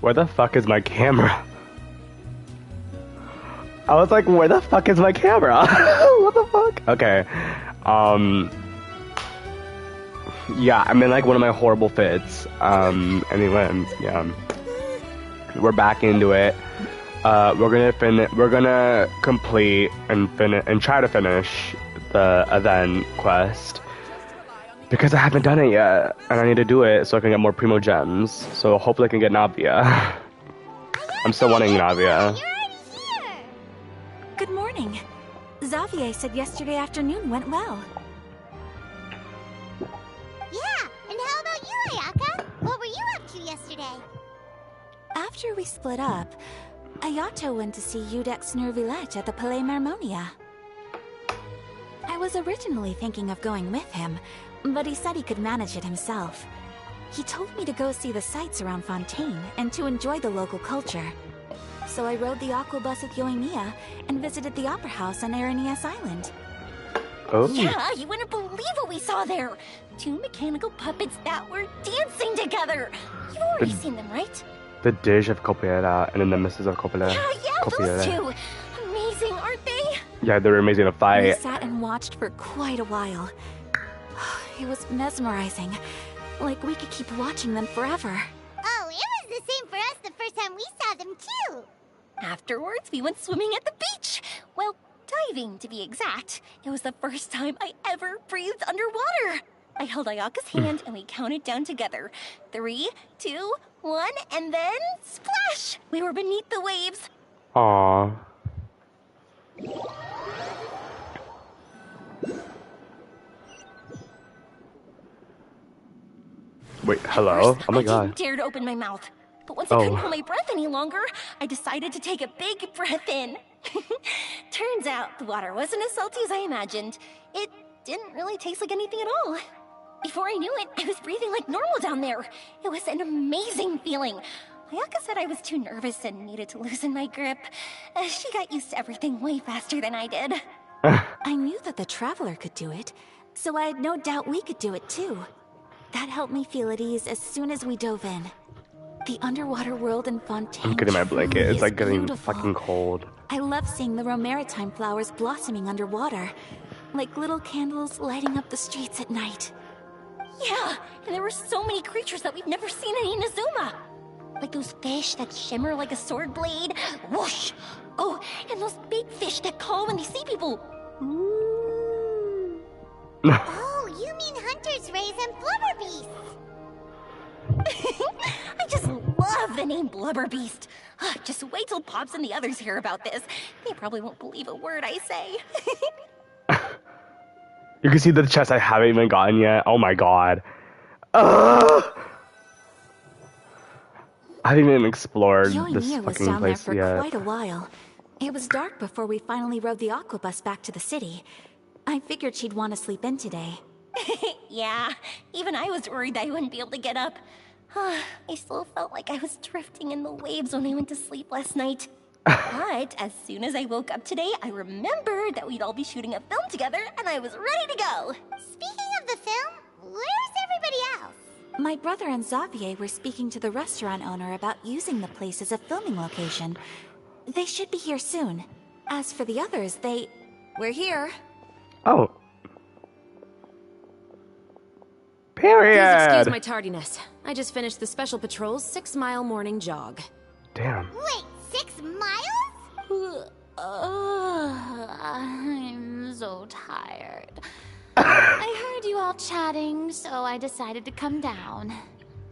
Where the fuck is my camera? I was like, where the fuck is my camera? What the fuck? Okay. Yeah, I'm in like one of my horrible fits. Anyway, yeah. We're back into it. We're gonna complete and try to finish the event quest. Because I haven't done it yet, and I need to do it so I can get more Primo Gems. So hopefully I can get Navia. I'm still wanting Navia. Good morning. Xavier said yesterday afternoon went well. Yeah, and how about you, Ayaka? What were you up to yesterday? After we split up, Ayato went to see Udex Nervillette at the Palais Marmonia. I was originally thinking of going with him, but he said he could manage it himself. He told me to go see the sights around Fontaine and to enjoy the local culture. So I rode the aqua bus with Yoimiya and visited the opera house on Aranias Island. Oh. Yeah, you wouldn't believe what we saw there. 2 mechanical puppets that were dancing together. You've already seen them, right? The Dish of Copiera and then the Nemesis of Copiera. Yeah, those two. Amazing, aren't they? Yeah, they were amazing to fight. We sat and watched for quite a while. It was mesmerizing. Like we could keep watching them forever. Oh, it was the same for us the first time we saw them, too. Afterwards, we went swimming at the beach. Well, diving, to be exact. It was the first time I ever breathed underwater. I held Ayaka's hand and we counted down together. 3, 2, 1, and then splash! We were beneath the waves. Aww. Wait, hello? Oh my god. I didn't dare to open my mouth. But once I couldn't hold my breath any longer, I decided to take a big breath in. Turns out the water wasn't as salty as I imagined. It didn't really taste like anything at all. Before I knew it, I was breathing like normal down there. It was an amazing feeling. Ayaka said I was too nervous and needed to loosen my grip. She got used to everything way faster than I did. I knew that the Traveler could do it, so I had no doubt we could do it too. That helped me feel at ease as soon as we dove in. The underwater world in Fontaine. I'm getting my blanket. It's like getting beautiful. fucking cold. I love seeing the romaritime flowers blossoming underwater, like little candles lighting up the streets at night. Yeah, and there were so many creatures that we've never seen in Inazuma. Like those fish that shimmer like a sword blade. Whoosh! Oh, and those big fish that call when they see people. Ooh. Oh, you mean Hunter's Rays and Blubber Beasts. I just love the name Blubber Beast. Just wait till Pops and the others hear about this. They probably won't believe a word I say. You can see the chest I haven't even gotten yet. Oh my god. I haven't even explored this Yoimiya was fucking down there place for yet. quite a while. It was dark before we finally rode the aquabus back to the city. I figured she'd want to sleep in today. Yeah, even I was worried that I wouldn't be able to get up. I still felt like I was drifting in the waves when I went to sleep last night. But as soon as I woke up today, I remembered that we'd all be shooting a film together, and I was ready to go. Speaking of the film, where's everybody else? My brother and Xavier were speaking to the restaurant owner about using the place as a filming location. They should be here soon. As for the others, we're here. Oh. Period. Please excuse my tardiness. I just finished the Special Patrol's 6-mile morning jog. Damn. Wait, 6 miles? I'm so tired. I heard you all chatting, so I decided to come down.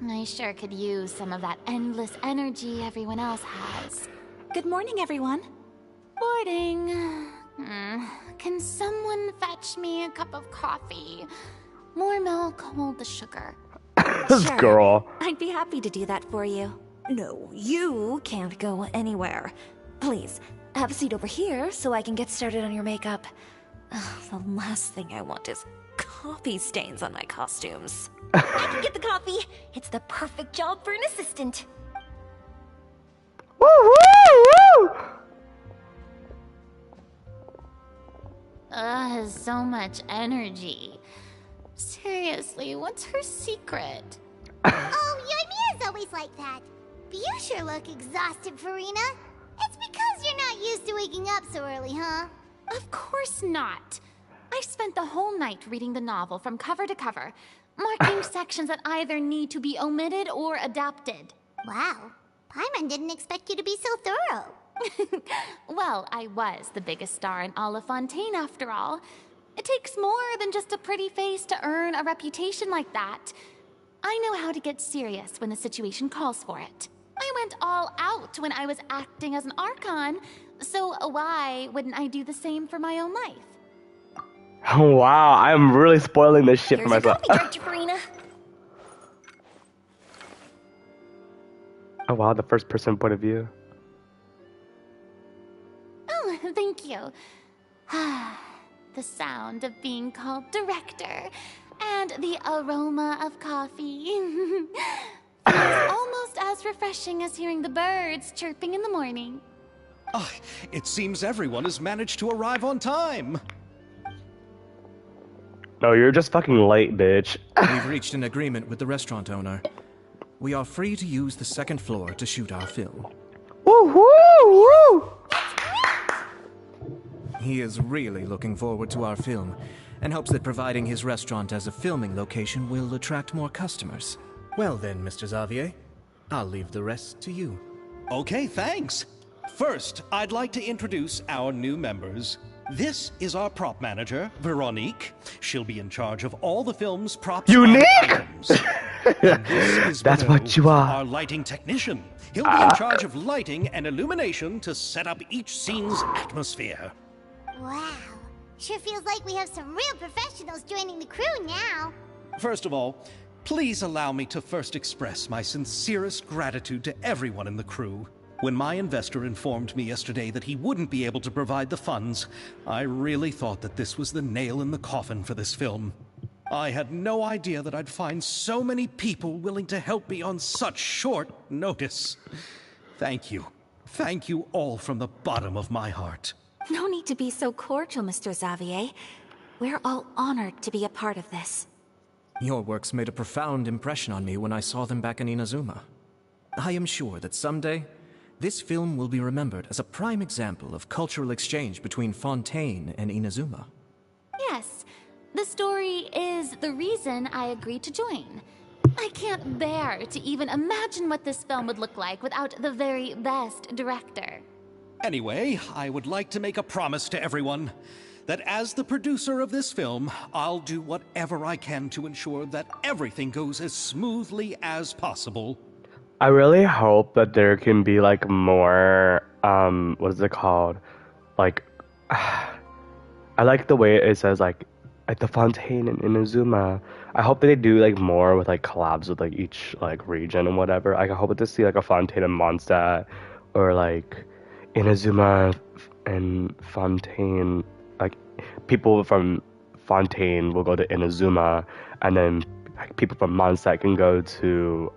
I sure could use some of that endless energy everyone else has. Good morning, everyone. Morning. Can someone fetch me a cup of coffee? More milk, hold the sugar. This Sure. girl. I'd be happy to do that for you. No, you can't go anywhere. Please, have a seat over here so I can get started on your makeup. The last thing I want is coffee stains on my costumes. I can get the coffee. It's the perfect job for an assistant. Woo, woo, woo! So much energy. Seriously, what's her secret? Oh, Yoimiya's always like that. You sure look exhausted, Farina. It's because you're not used to waking up so early, huh? Of course not. I spent the whole night reading the novel from cover to cover, marking sections that either need to be omitted or adapted. Wow. Paimon didn't expect you to be so thorough. Well, I was the biggest star in all of Fontaine after all. It takes more than just a pretty face to earn a reputation like that. I know how to get serious when the situation calls for it. I went all out when I was acting as an Archon, so why wouldn't I do the same for my own life? Oh, wow, I'm really spoiling this shit for Here's your myself. coffee, Director Farina. Oh wow, the first person point of view. Oh, thank you. The sound of being called director and the aroma of coffee. Feels almost as refreshing as hearing the birds chirping in the morning. Oh, it seems everyone has managed to arrive on time. No, you're just fucking late, bitch. We've reached an agreement with the restaurant owner. We are free to use the second floor to shoot our film. Woo woo woo! He is really looking forward to our film and hopes that providing his restaurant as a filming location will attract more customers. Well then, Mr. Xavier, I'll leave the rest to you. Okay, thanks. First, I'd like to introduce our new members. This is our prop manager, Veronique. She'll be in charge of all the film's props. Unique? And items. And this is That's Bruno, what you are. our lighting technician. He'll be in charge of lighting and illumination to set up each scene's atmosphere. Wow. Sure feels like we have some real professionals joining the crew now. First of all, please allow me to first express my sincerest gratitude to everyone in the crew. When my investor informed me yesterday that he wouldn't be able to provide the funds, I really thought that this was the nail in the coffin for this film. I had no idea that I'd find so many people willing to help me on such short notice. Thank you. Thank you all from the bottom of my heart. No need to be so cordial, Mr. Xavier. We're all honored to be a part of this. Your works made a profound impression on me when I saw them back in Inazuma. I am sure that someday, this film will be remembered as a prime example of cultural exchange between Fontaine and Inazuma. Yes, the story is the reason I agreed to join. I can't bear to even imagine what this film would look like without the very best director. Anyway, I would like to make a promise to everyone that as the producer of this film, I'll do whatever I can to ensure that everything goes as smoothly as possible. I really hope that there can be like more what is it called? Like I like the way it says like the Fontaine in Inazuma. I hope that they do like more with like collabs with like each like region and whatever. Like, I hope to see like a Fontaine in Mondstadt or like Inazuma and Fontaine. Like people from Fontaine will go to Inazuma, and then like, people from Mondstadt can go to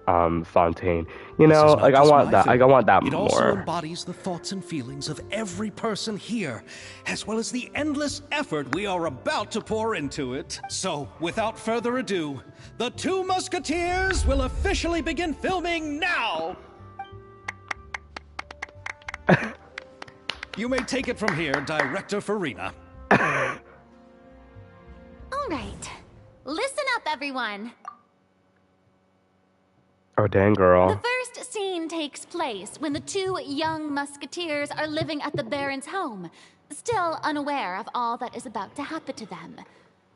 Fontaine. You know, like I want that. Like I want that it more. It also embodies the thoughts and feelings of every person here, as well as the endless effort we are about to pour into it. So, without further ado, the Two Musketeers will officially begin filming now. You may take it from here, Director Farina. All right. Listen up, everyone. Oh dang, girl. The first scene takes place when the two young musketeers are living at the Baron's home, still unaware of all that is about to happen to them.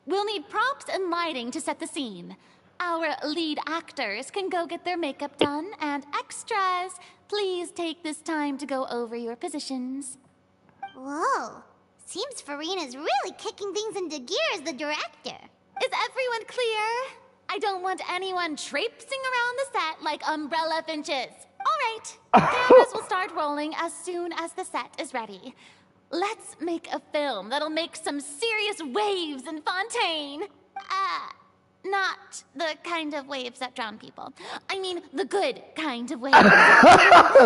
We'll need props and lighting to set the scene. Our lead actors can go get their makeup done, and extras, please take this time to go over your positions. Whoa. Seems Farina's really kicking things into gear as the director. Is everyone clear? I don't want anyone traipsing around the set like umbrella finches. All right, cameras will start rolling as soon as the set is ready. Let's make a film that'll make some serious waves in Fontaine. Not the kind of waves that drown people. I mean, the good kind of waves.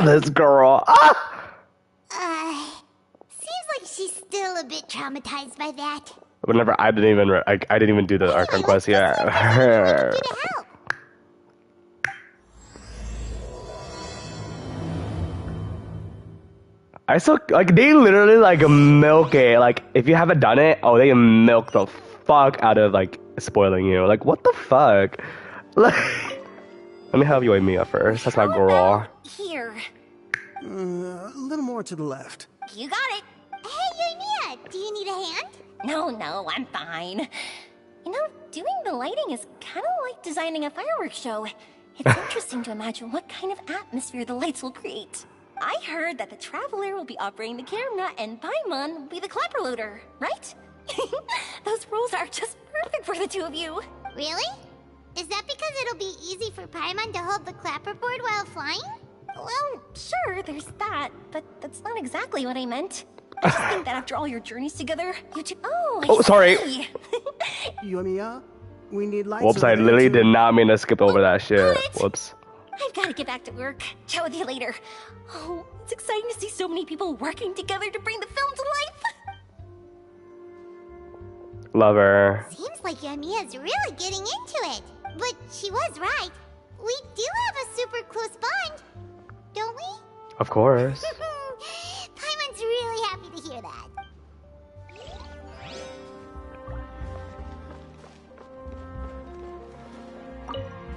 This girl. Seems like she's still a bit traumatized by that. Whenever I didn't even do the Archon quest yet. I still like they literally like milk it. Like if you haven't done it, oh they milk the fuck out of like spoiling you. Like what the fuck? Like let me help you with Mia first. That's my girl. Here. A little more to the left. You got it. Hey, Yoimiya, do you need a hand? No, I'm fine. You know, doing the lighting is kind of like designing a fireworks show. It's interesting to imagine what kind of atmosphere the lights will create. I heard that the Traveler will be operating the camera and Paimon will be the clapper loader, right? Those roles are just perfect for the two of you. Really? Is that because it'll be easy for Paimon to hold the clapperboard while flying? Well, sure, there's that, but that's not exactly what I meant. I just think that after all your journeys together, you two— Oh, sorry. Yoimiya, we need lights. Whoops, I literally did not mean to skip over that shit. Whoops. I've got to get back to work. Chat with you later. Oh, it's exciting to see so many people working together to bring the film to life. Love her. Seems like Yoimiya's really getting into it. But she was right. We do have a super close bond, don't we? Of course. Paimon's really happy to hear that.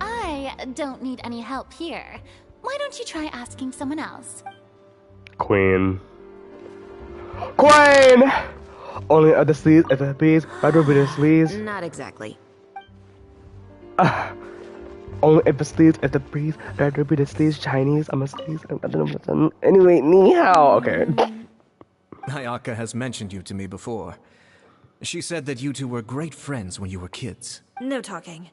I don't need any help here. Why don't you try asking someone else? Queen. Queen! Only at the sleeves, at the please, right over the sleeves. Not exactly. Only if the sleeves, at the breeze, right over the sleeves, Chinese, I'm a sleeves, I don't know. Anyway, ni hao. Okay. Ayaka has mentioned you to me before. She said that you two were great friends when you were kids. No talking.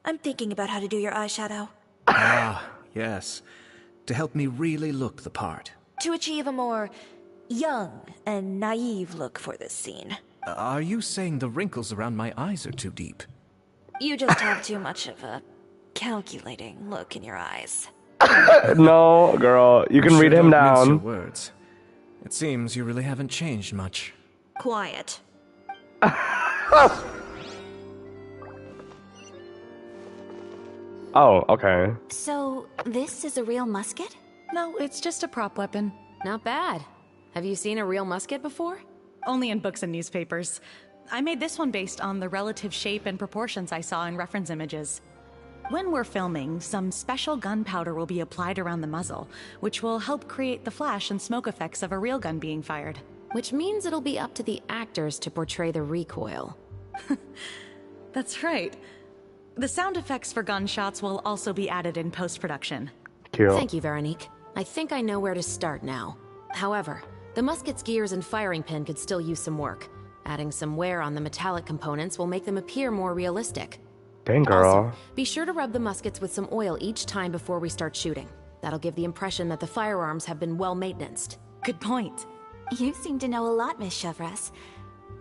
I'm thinking about how to do your eyeshadow. Ah, yes. To help me really look the part. To achieve a more young and naive look for this scene. Are you saying the wrinkles around my eyes are too deep? You just have too much of a calculating look in your eyes. No, girl, you can read him Don't mince your down. words. It seems you really haven't changed much. Quiet. Oh, okay. So, this is a real musket? No, it's just a prop weapon. Not bad. Have you seen a real musket before? Only in books and newspapers. I made this one based on the relative shape and proportions I saw in reference images. When we're filming, some special gunpowder will be applied around the muzzle, which will help create the flash and smoke effects of a real gun being fired. Which means it'll be up to the actors to portray the recoil. That's right. The sound effects for gunshots will also be added in post-production. Cute. Thank you, Veronique. I think I know where to start now. However, the musket's gears and firing pin could still use some work. Adding some wear on the metallic components will make them appear more realistic. Dang, girl. Also, be sure to rub the muskets with some oil each time before we start shooting. That'll give the impression that the firearms have been well maintained. Good point. You seem to know a lot, Miss Chevres.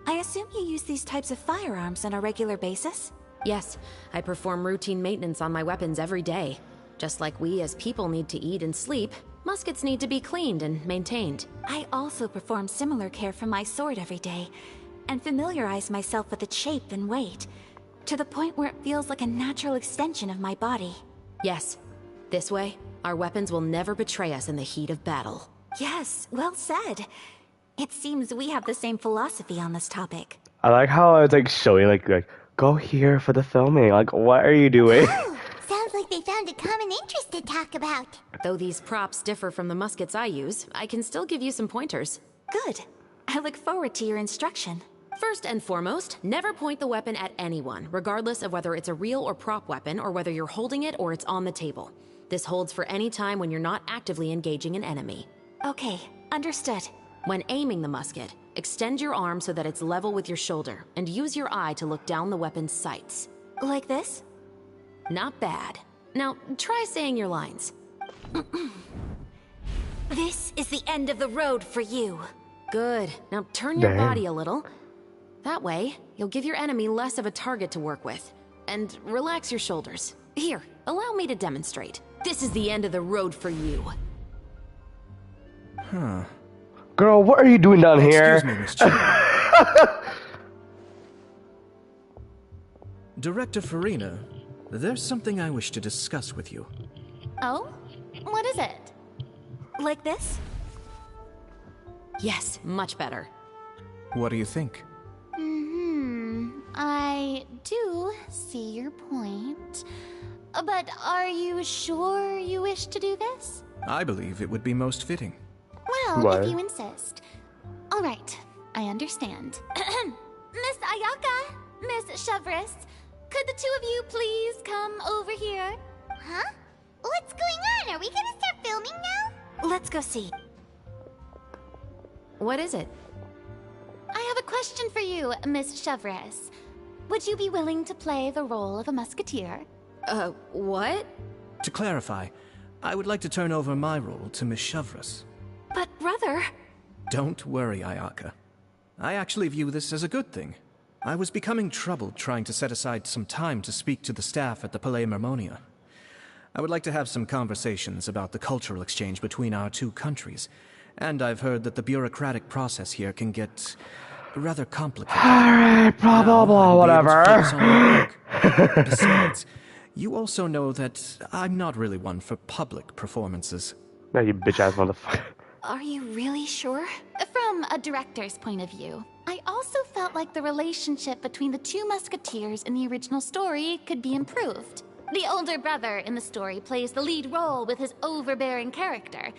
I assume you use these types of firearms on a regular basis? Yes, I perform routine maintenance on my weapons every day. Just like we as people need to eat and sleep, muskets need to be cleaned and maintained. I also perform similar care for my sword every day, and familiarize myself with its shape and weight, to the point where it feels like a natural extension of my body. Yes, this way, our weapons will never betray us in the heat of battle. Yes, well said. It seems we have the same philosophy on this topic. I like how it's like showing like go here for the filming. Like, what are you doing? Oh, sounds like they found a common interest to talk about. Though these props differ from the muskets I use, I can still give you some pointers. Good. I look forward to your instruction. First and foremost, never point the weapon at anyone, regardless of whether it's a real or prop weapon or whether you're holding it or it's on the table. This holds for any time when you're not actively engaging an enemy. Okay, understood. When aiming the musket, extend your arm so that it's level with your shoulder, and use your eye to look down the weapon's sights. Like this? Not bad. Now, try saying your lines. This is the end of the road for you. Good. Now turn your Damn. body a little. That way, you'll give your enemy less of a target to work with. And relax your shoulders. Here, allow me to demonstrate. This is the end of the road for you. Huh. Girl, what are you doing down here? Excuse me, Miss Chen. Director Farina, there's something I wish to discuss with you. Oh? What is it? Like this? Yes, much better. What do you think? I do see your point. But are you sure you wish to do this? I believe it would be most fitting. Well, What? if you insist. All right, I understand. Miss Ayaka, Miss Chevres, could the two of you please come over here? Huh? What's going on? Are we gonna start filming now? Let's go see. What is it? I have a question for you, Miss Chevres. Would you be willing to play the role of a musketeer? What? To clarify, I would like to turn over my role to Miss Chevres. But brother... Don't worry, Ayaka. I actually view this as a good thing. I was becoming troubled trying to set aside some time to speak to the staff at the Palais Mermonia. I would like to have some conversations about the cultural exchange between our two countries, and I've heard that the bureaucratic process here can get rather complicated. Alright, blah blah blah, whatever. Besides, you also know that I'm not really one for public performances. Yeah, you bitch ass motherfucker. Are you really sure? From a director's point of view, I also felt like the relationship between the two musketeers in the original story could be improved. The older brother in the story plays the lead role with his overbearing character,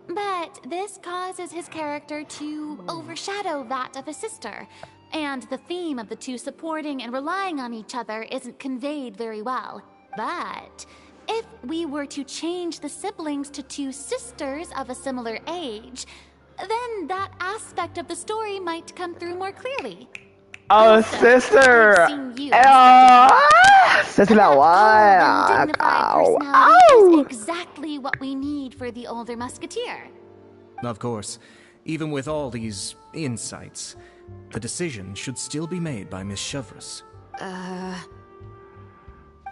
but this causes his character to overshadow that of his sister, and the theme of the two supporting and relying on each other isn't conveyed very well. But if we were to change the siblings to two sisters of a similar age, then that aspect of the story might come through more clearly. Oh, Also, sister! I've seen you expecting Sister, that that calm and dignified personality is exactly what we need for the older musketeer. Of course, even with all these insights, the decision should still be made by Miss Chevres.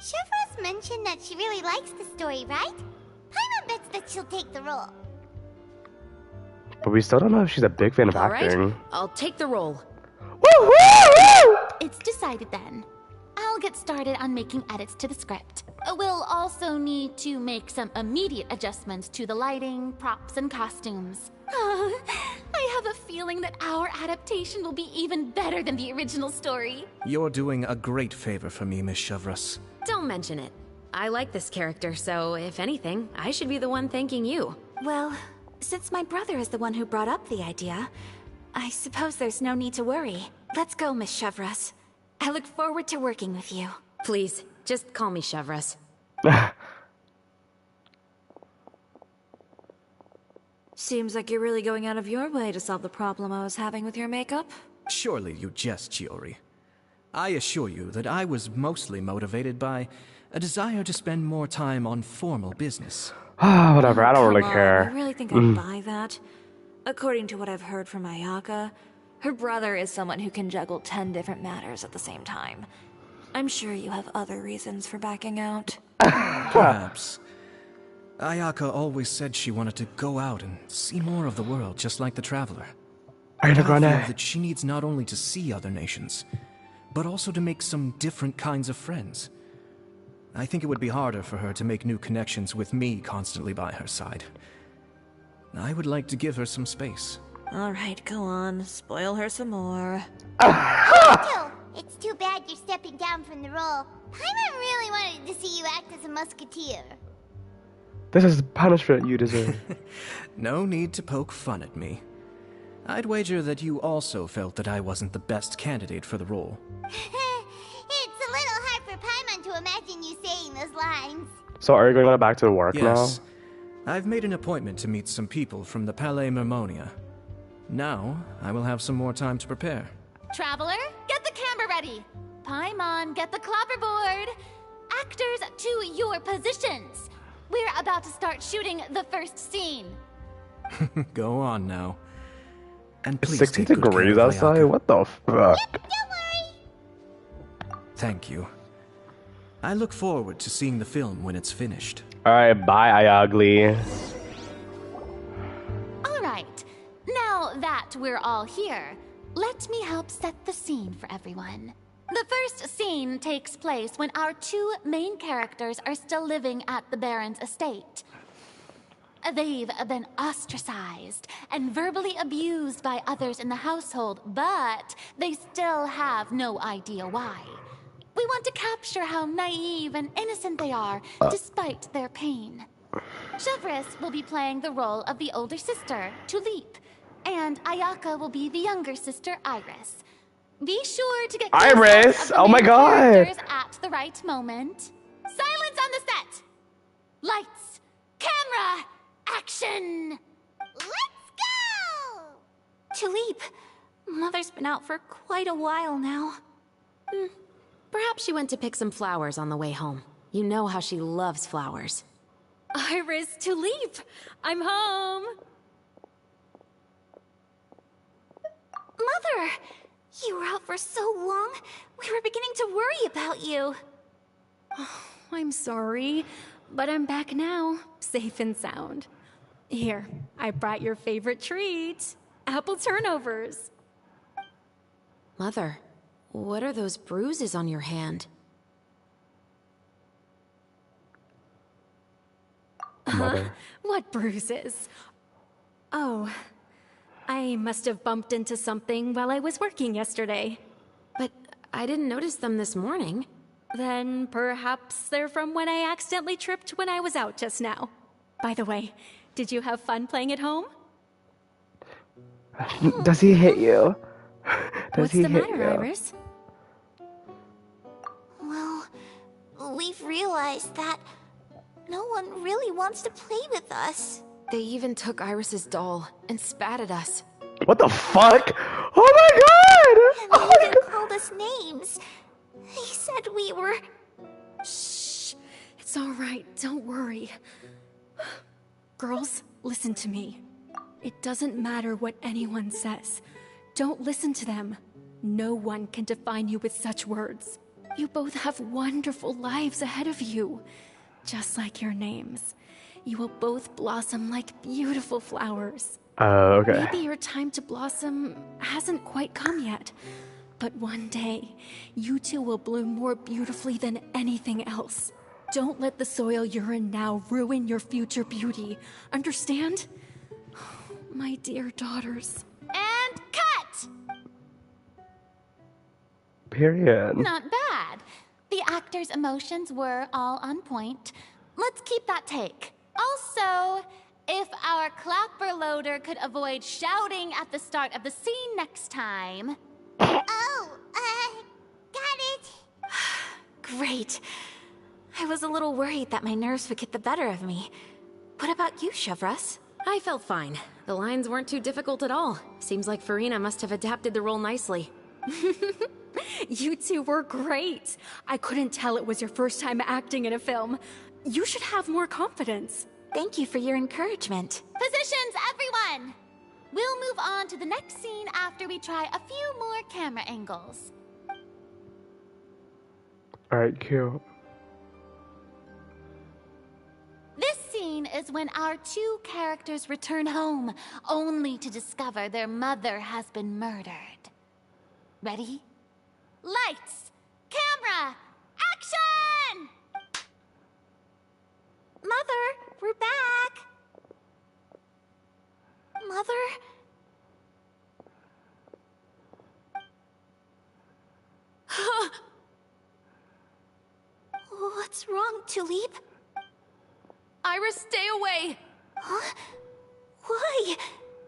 Chevres mentioned that she really likes the story, right? Paimon bets that she'll take the role. But we still don't know if she's a big fan of All right, acting. I'll take the role. Woo, woo, woo! It's decided then. I'll get started on making edits to the script. We'll also need to make some immediate adjustments to the lighting, props, and costumes. I have a feeling that our adaptation will be even better than the original story. You're doing a great favor for me, Miss Chevres. Don't mention it. I like this character, so if anything, I should be the one thanking you. Well, since my brother is the one who brought up the idea, I suppose there's no need to worry. Let's go, Miss Chevres. I look forward to working with you. Please, just call me Chevres. Seems like you're really going out of your way to solve the problem I was having with your makeup. Surely you jest, Chiori. I assure you that I was mostly motivated by a desire to spend more time on formal business. Whatever, I don't really Come on, care. you really think I'd buy that? According to what I've heard from Ayaka, her brother is someone who can juggle 10 different matters at the same time. I'm sure you have other reasons for backing out. Perhaps. Ayaka always said she wanted to go out and see more of the world, just like the Traveler. I feel that she needs not only to see other nations, but also to make some different kinds of friends. I think it would be harder for her to make new connections with me constantly by her side. I would like to give her some space. Alright, go on. Spoil her some more. Naruto, it's too bad you're stepping down from the role. Paimon really wanted to see you act as a musketeer. This is the punishment you deserve. No need to poke fun at me. I'd wager that you also felt that I wasn't the best candidate for the role. It's a little hard for Paimon to imagine you saying those lines. So are you going back to work Yes. now? I've made an appointment to meet some people from the Palais Mermonia. Now, I will have some more time to prepare. Traveler, get the camera ready. Paimon, get the clapperboard. Actors, to your positions. We're about to start shooting the first scene. Go on now. And It's please 60 take good care degrees of outside? Ayaka. What the fuck? Don't worry. Thank you. I look forward to seeing the film when it's finished. Alright, bye, Ayagli. All right. Now that we're all here, let me help set the scene for everyone. The first scene takes place when our two main characters are still living at the Baron's estate. they've been ostracized and verbally abused by others in the household, but they still have no idea why. We want to capture how naive and innocent they are, despite their pain. Chevres will be playing the role of the older sister, Tulip, and Ayaka will be the younger sister, Iris. Be sure to get Iris! Oh my god! characters at the right moment. Silence on the set! Lights, camera, action! Let's go! Tulip, Mother's been out for quite a while now. Perhaps she went to pick some flowers on the way home. You know how she loves flowers. Iris, Tulip, I'm home. Mother! You were out for so long, we were beginning to worry about you. I'm sorry, but I'm back now, safe and sound. Here, I brought your favorite treat, apple turnovers. Mother, what are those bruises on your hand? Mother. What bruises? Oh, I must have bumped into something while I was working yesterday. But I didn't notice them this morning. Then perhaps they're from when I accidentally tripped when I was out just now. By the way, did you have fun playing at home? Does he hit you? What's the matter, Iris? Well, we've realized that no one really wants to play with us. They even took Iris's doll and spat at us. What the fuck? Oh my god! And they even called us names. He said we were... Shh. It's all right. Don't worry. Girls, listen to me. It doesn't matter what anyone says. Don't listen to them. No one can define you with such words. You both have wonderful lives ahead of you. Just like your names. You will both blossom like beautiful flowers. Okay. Maybe your time to blossom hasn't quite come yet. But one day, you two will bloom more beautifully than anything else. Don't let the soil you're in now ruin your future beauty. Understand? My dear daughters. And cut! Period. Not bad. The actors' emotions were all on point. Let's keep that take. Also, if our clapper loader could avoid shouting at the start of the scene next time... Oh, got it. Great. I was a little worried that my nerves would get the better of me. What about you, Chevres? I felt fine. The lines weren't too difficult at all. Seems like Farina must have adapted the role nicely. You two were great. I couldn't tell it was your first time acting in a film. You should have more confidence. Thank you for your encouragement. Positions, everyone! We'll move on to the next scene after we try a few more camera angles. Alright, cute. This scene is when our two characters return home, only to discover their mother has been murdered. Ready? Lights! Camera! Action! Mother, we're back. Mother? What's wrong, Tulip? Iris, stay away! Huh? Why?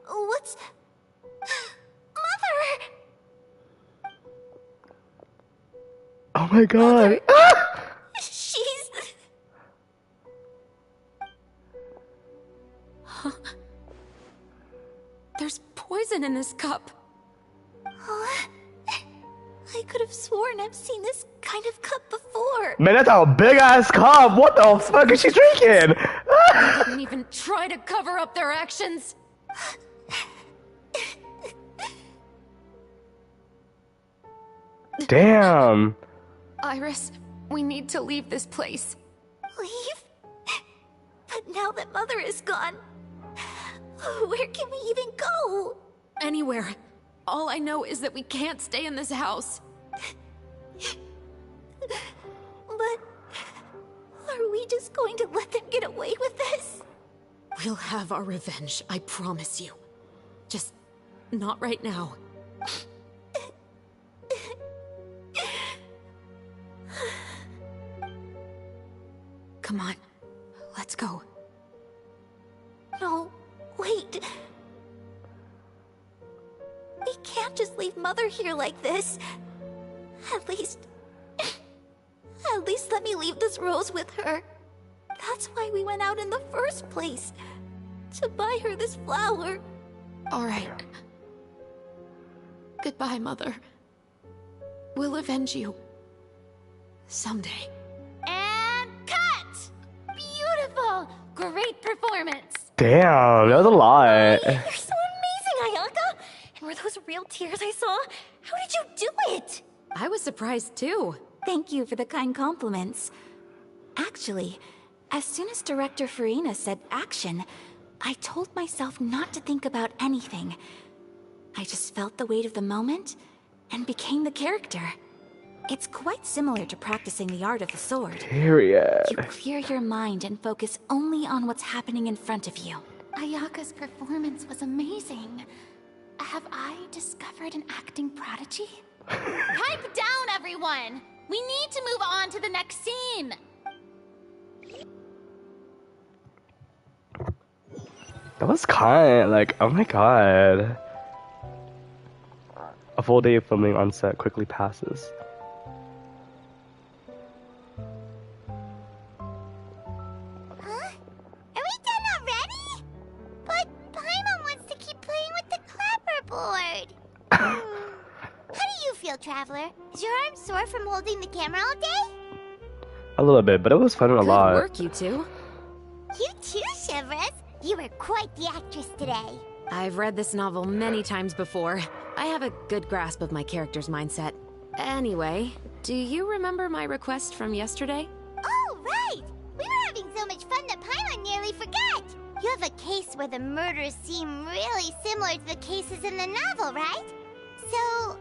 What's... Mother! Oh my god! She's... There's poison in this cup. Huh? I could have sworn I've seen this kind of cup before. Man, that's a big ass cup! What the fuck is she drinking? They didn't even try to cover up their actions. Damn. Iris, we need to leave this place. Leave? But now that Mother is gone, where can we even go? Anywhere. All I know is that we can't stay in this house. But are we just going to let them get away with this? We'll have our revenge, I promise you. Just not right now. Come on, let's go. No, wait. We can't just leave Mother here like this. At least let me leave this rose with her. That's why we went out in the first place. To buy her this flower. All right. Goodbye, Mother. We'll avenge you. Someday. And cut! Beautiful! Great performance! Damn, that was a lot. You're so amazing, Ayaka! And were those real tears I saw? How did you do it? I was surprised too. Thank you for the kind compliments. Actually, as soon as Director Farina said action, I told myself not to think about anything. I just felt the weight of the moment and became the character. It's quite similar to practicing the art of the sword. Period. You clear your mind and focus only on what's happening in front of you. Ayaka's performance was amazing. Have I discovered an acting prodigy? Pipe down, everyone! We need to move on to the next scene! That was kind, like, oh my god. A full day of filming on set quickly passes. Huh? Are we done already? But Paimon wants to keep playing with the clapperboard. How do you feel, Traveler? Is your arm sore from holding the camera all day? A little bit, but it was fun a lot. Good work, you two. You too, Shivers. You were quite the actress today. I've read this novel many times before. I have a good grasp of my character's mindset. Anyway, do you remember my request from yesterday? Oh, right! We were having so much fun that Paimon nearly forgot! You have a case where the murders seem really similar to the cases in the novel, right? So,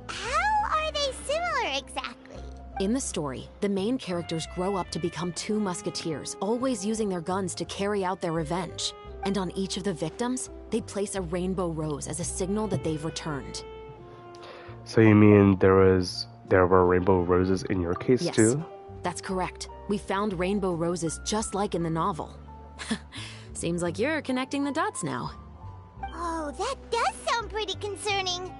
how are they similar exactly? In the story, the main characters grow up to become two musketeers, always using their guns to carry out their revenge. And on each of the victims, they place a rainbow rose as a signal that they've returned. So you mean there were rainbow roses in your case Yes, too? that's correct. We found rainbow roses just like in the novel. Seems like you're connecting the dots now. Oh, that does sound pretty concerning.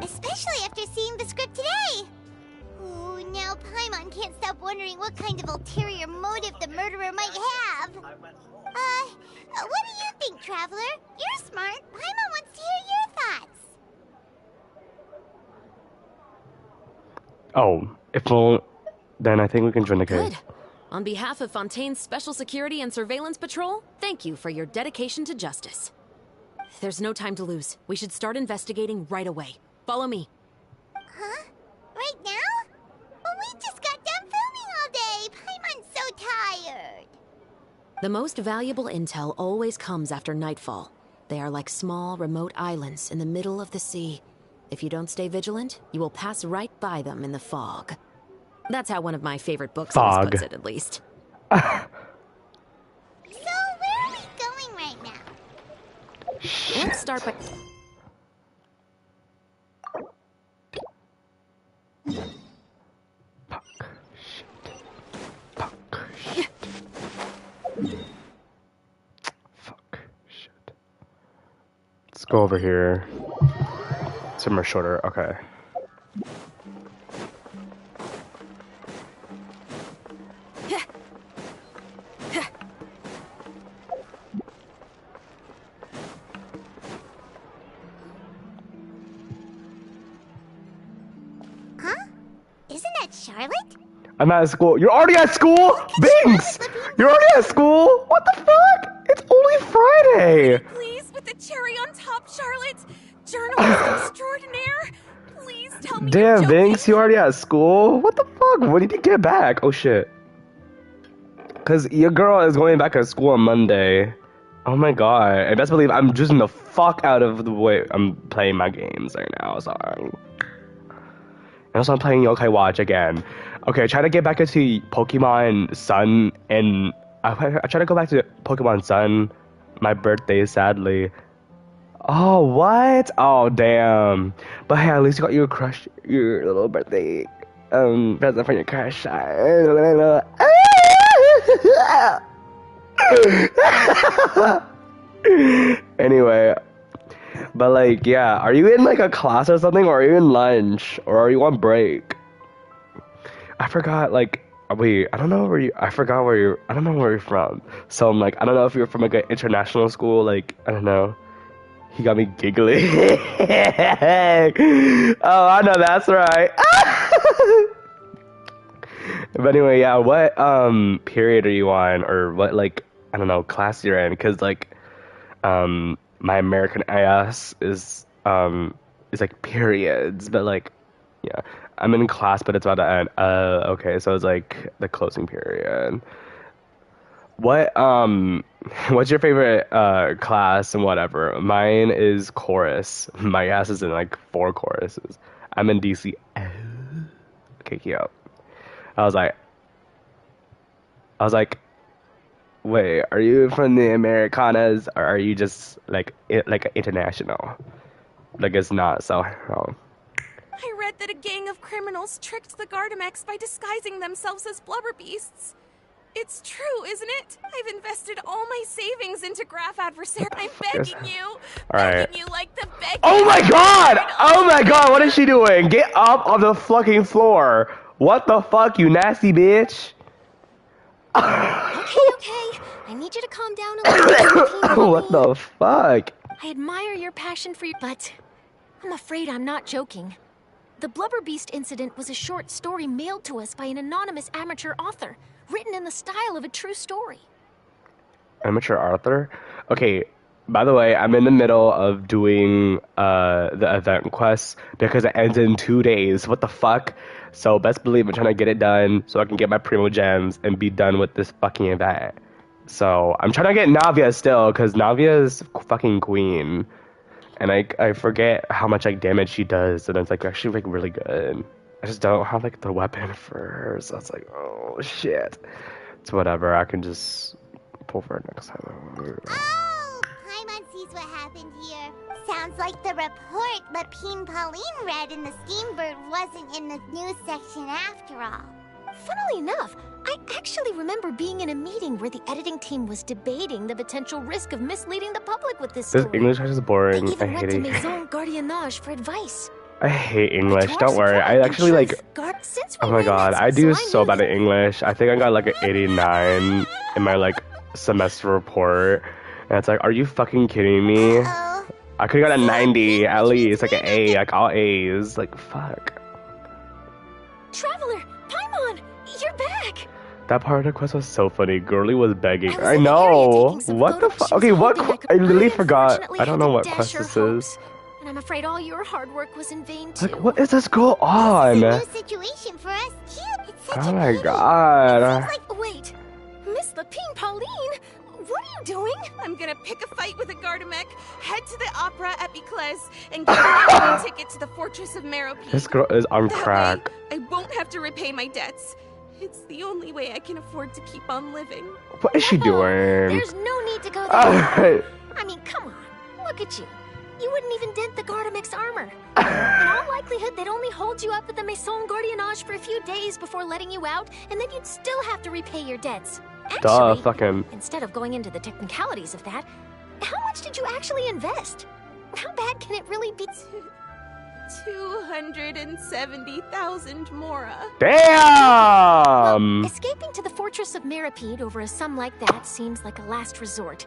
Especially after seeing the script today. Oh, now Paimon can't stop wondering what kind of ulterior motive the murderer might have. What do you think, Traveler? You're smart. Paimon wants to hear your thoughts. Oh, then I think we can join the case. Good. On behalf of Fontaine's Special Security and Surveillance Patrol, thank you for your dedication to justice. There's no time to lose. We should start investigating right away. Follow me. Huh? Right now? Well, we just got done filming all day. Paimon's so tired. The most valuable intel always comes after nightfall. They are like small, remote islands in the middle of the sea. If you don't stay vigilant, you will pass right by them in the fog. That's how one of my favorite books always puts it, at least. So, where are we going right now? Let's start by... Let's go over here. Somewhere shorter, okay. Huh? Isn't that Charlotte? I'm at school. You're already at school? Binks! You're already at school? What the fuck? It's only Friday! Please, with the cherry on top, Charlotte! Journalist extraordinaire! Please tell me you're Damn, joking. Binks, you already at school? What the fuck? When did you get back? Oh shit. Cause your girl is going back to school on Monday. Oh my god. And best believe I'm just the fuck out of the way I'm playing my games right now, sorry. And also I'm playing Yokai Watch again. Okay, I try to get back into Pokemon Sun, and I try to go back to Pokemon Sun. My birthday, sadly. Oh, what? Oh, damn. But hey, at least you got your crush, your little birthday present from your crush. Anyway, but like, yeah, are you in like a class or something, or are you in lunch, or are you on break? I forgot, like, wait, I don't know where you, I forgot where you're, I don't know where you're from. So I'm like, I don't know if you're from like an international school, like, I don't know. He got me giggly. Oh, I know that's right. But anyway, yeah, what period are you on, or what, like, I don't know, class you're in? Because like my American ass is like periods, but like, yeah, I'm in class, but it's about to end. Okay, so it's like the closing period. What what's your favorite class and whatever? Mine is chorus. My ass is in like 4 choruses. I'm in DC. Okay, cute. I was like, wait, are you from the Americanas, or are you just like international? Like it's not so. I read that a gang of criminals tricked the Gardamex by disguising themselves as blubber beasts. It's true, isn't it? I've invested all my savings into Graph Adversary. I'm begging you. Begging you like the begging. Oh my god! Oh my god, what is she doing? Get up on the fucking floor. What the fuck, you nasty bitch? Okay. I need you to calm down a little. What the fuck? I admire your passion for your... But I'm afraid I'm not joking. The Blubber Beast incident was a short story mailed to us by an anonymous amateur author, written in the style of a true story. Amateur author? Okay, by the way, I'm in the middle of doing the event quest because it ends in 2 days. What the fuck? So best believe I'm trying to get it done so I can get my Primo Gems and be done with this fucking event. So I'm trying to get Navia still, because Navia is fucking queen. And I forget how much like damage she does, and it's like actually like really good. I just don't have like the weapon for her, so it's like, oh shit. It's whatever, I can just pull for her next time. Oh, Paimon sees what happened here. Sounds like the report Lapine Pauline read in the Steambird wasn't in the news section after all. Funnily enough, I actually remember being in a meeting where the editing team was debating the potential risk of misleading the public with this story. This English is boring. They even I went hate to it. Maison Gardiennage for advice. I hate English. Don't worry. I actually like. Oh my god, I do so bad at English. I think I got like an 89 in my like semester report, and it's like, are you fucking kidding me? I could have got a 90 at least, like an A, like all A's. Like fuck. Traveler, Paimon, you're back. That part of the quest was so funny. Girly was begging. I know. What the fuck? Okay, what? I literally forgot. I don't know what quest this is. And I'm afraid all your hard work was in vain too. Like, what is this going on? This is a new situation for us too. It's such Oh my god. Wait, Miss Lapine Pauline, what are you doing? I'm gonna pick a fight with a Gardamek, head to the opera at Biclez, and get a ticket to the Fortress of Meropide. This girl is on That crack. way, I won't have to repay my debts. It's the only way I can afford to keep on living. What is she doing? There's no need to go there. Alright. I mean, come on, look at you. You wouldn't even dent the Gardamek's armor. In all likelihood, they'd only hold you up at the Maison Gardiennage for a few days before letting you out, and then you'd still have to repay your debts. Duh, Actually, fucking. instead of going into the technicalities of that, how much did you actually invest? How bad can it really be? 270,000 Mora. Damn! Escaping to the Fortress of Meropide over a sum like that seems like a last resort.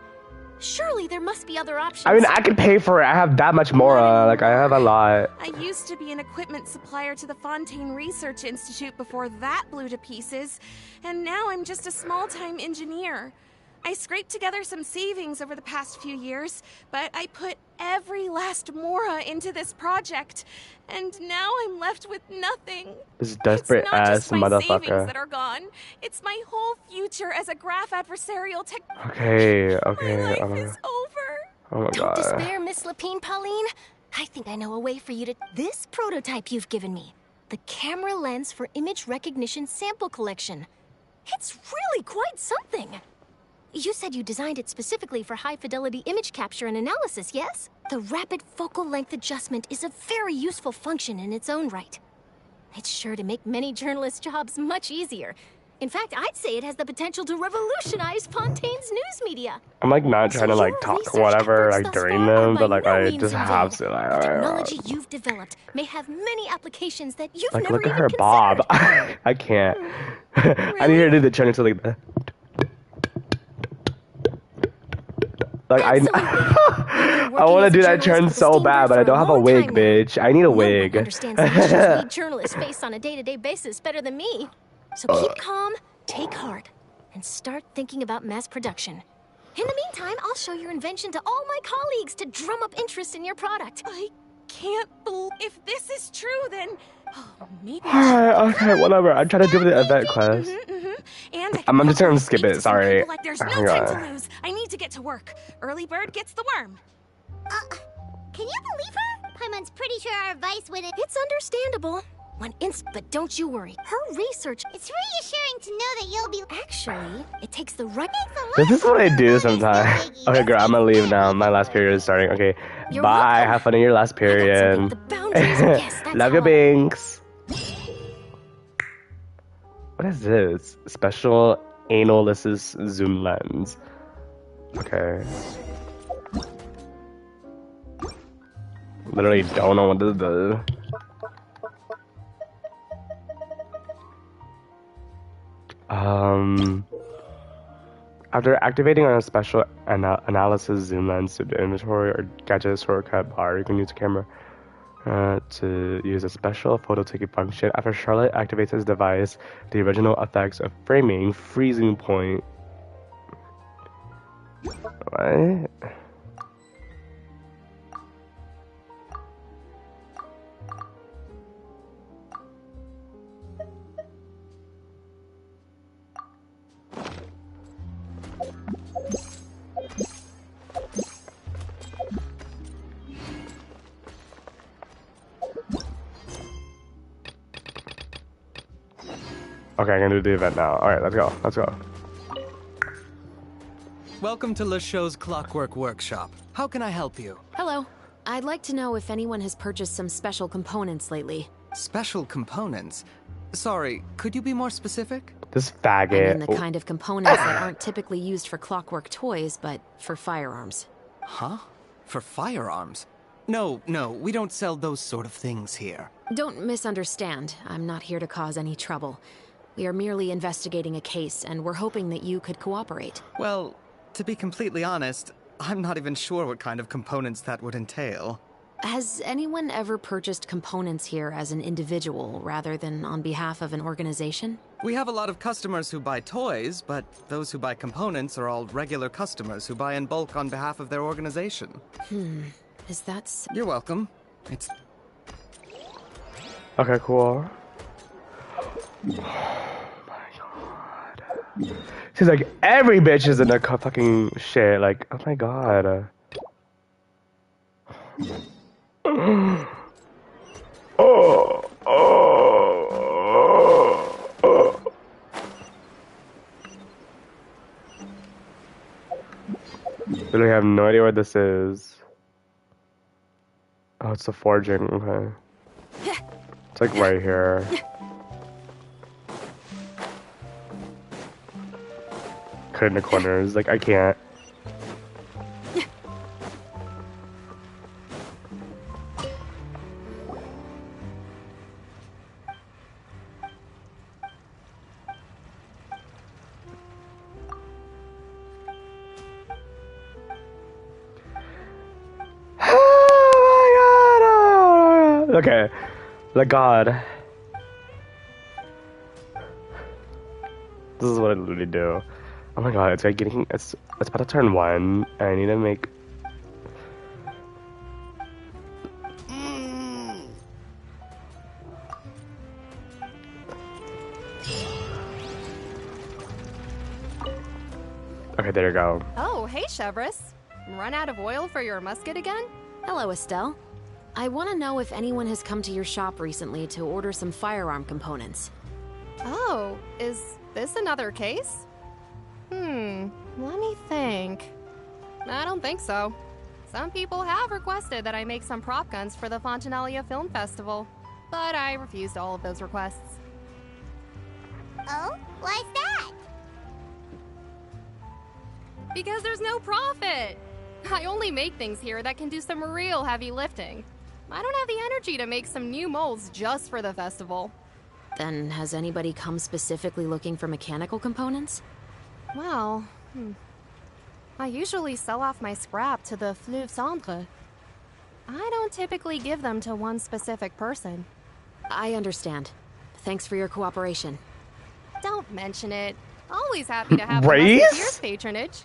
Surely there must be other options. I mean, I can pay for it. I have that much more. Like, I have a lot. I used to be an equipment supplier to the Fontaine Research Institute before that blew to pieces, and now I'm just a small-time engineer. I scraped together some savings over the past few years, but I put every last Mora into this project, and now I'm left with nothing. This desperate It's not ass just my savings motherfucker. that are gone. It's my whole future as a graph adversarial tech. Okay. My life is over. Oh my Don't god. despair, Miss Lapine Pauline. I think I know a way for you to... This prototype you've given me. the camera lens for image recognition sample collection. It's really quite something. You said you designed it specifically for high-fidelity image capture and analysis, yes? The rapid focal length adjustment is a very useful function in its own right. It's sure to make many journalists' jobs much easier. In fact, I'd say it has the potential to revolutionize Fontaine's news media. I'm like not trying to like talk or whatever like during them, but like I just have to The like. technology you've developed may have many applications that you've Like never look at even her bob. I can't. I need her to do the challenge like that. Like I want to do that trend so bad, but I don't have a wig, bitch. I need a wig. Understands the issues we journalists face on a day-to-day basis better than me. So keep calm, take heart, and start thinking about mass production. In the meantime, I'll show your invention to all my colleagues to drum up interest in your product. I can't believe... If this is true, then... Oh, maybe... Alright, okay, whatever. I'm trying to do the event class. And I'm just gonna skip it, sorry. like there's no time to lose. I need to get to work. Early bird gets the worm. Can you believe her? Paimon's pretty sure our advice wouldn't... It's understandable. But don't you worry. Her research... It's reassuring to know that you'll be... Actually, it takes the right... This is what I do sometimes. Okay, girl, I'm gonna leave now. My last period is starting. Okay, bye. Have fun in your last period. Love you, Binks. What is this? Special analysis zoom lens. Okay. Literally don't know what this does. After activating on a special analysis zoom lens to the inventory or gadget shortcut bar, you can use the camera to use a special photo taking function. After Charlotte activates his device, the original effects of framing, freezing point. What? Okay, I'm gonna do the event now. Alright, let's go. Let's go. Welcome to Le Show's Clockwork Workshop. How can I help you? Hello. I'd like to know if anyone has purchased some special components lately. Special components? Sorry, could you be more specific? This faggot. I mean the kind of components that aren't typically used for clockwork toys, but for firearms. Huh? For firearms? No, we don't sell those sort of things here. Don't misunderstand. I'm not here to cause any trouble. We are merely investigating a case, and we're hoping that you could cooperate. Well, to be completely honest, I'm not even sure what kind of components that would entail. Has anyone ever purchased components here as an individual rather than on behalf of an organization? We have a lot of customers who buy toys, but those who buy components are all regular customers who buy in bulk on behalf of their organization. Is that... You're welcome. It's... Okay, cool. Oh my god. She's like, every bitch is in their fucking shit. Like, oh my god. Literally have no idea what this is. Oh, it's the forging. Okay. It's like right here. Cut in the corners. Like, I can't. Okay, like God. This is what I literally do. Oh my god, it's like getting it's about to turn 1 and I need to make Okay, there you go. Oh, hey Chevrolet. Run out of oil for your musket again? Hello, Estelle. I want to know if anyone has come to your shop recently to order some firearm components. Oh, is this another case? Let me think. I don't think so. Some people have requested that I make some prop guns for the Fontanalia Film Festival, but I refused all of those requests. Oh? Why's that? Because there's no profit! I only make things here that can do some real heavy lifting. I don't have the energy to make some new molds just for the festival. Then has anybody come specifically looking for mechanical components? Well, I usually sell off my scrap to the Fleuve Cendre. I don't typically give them to one specific person. I understand. Thanks for your cooperation. Don't mention it. Always happy to have Raise? Musketeers patronage.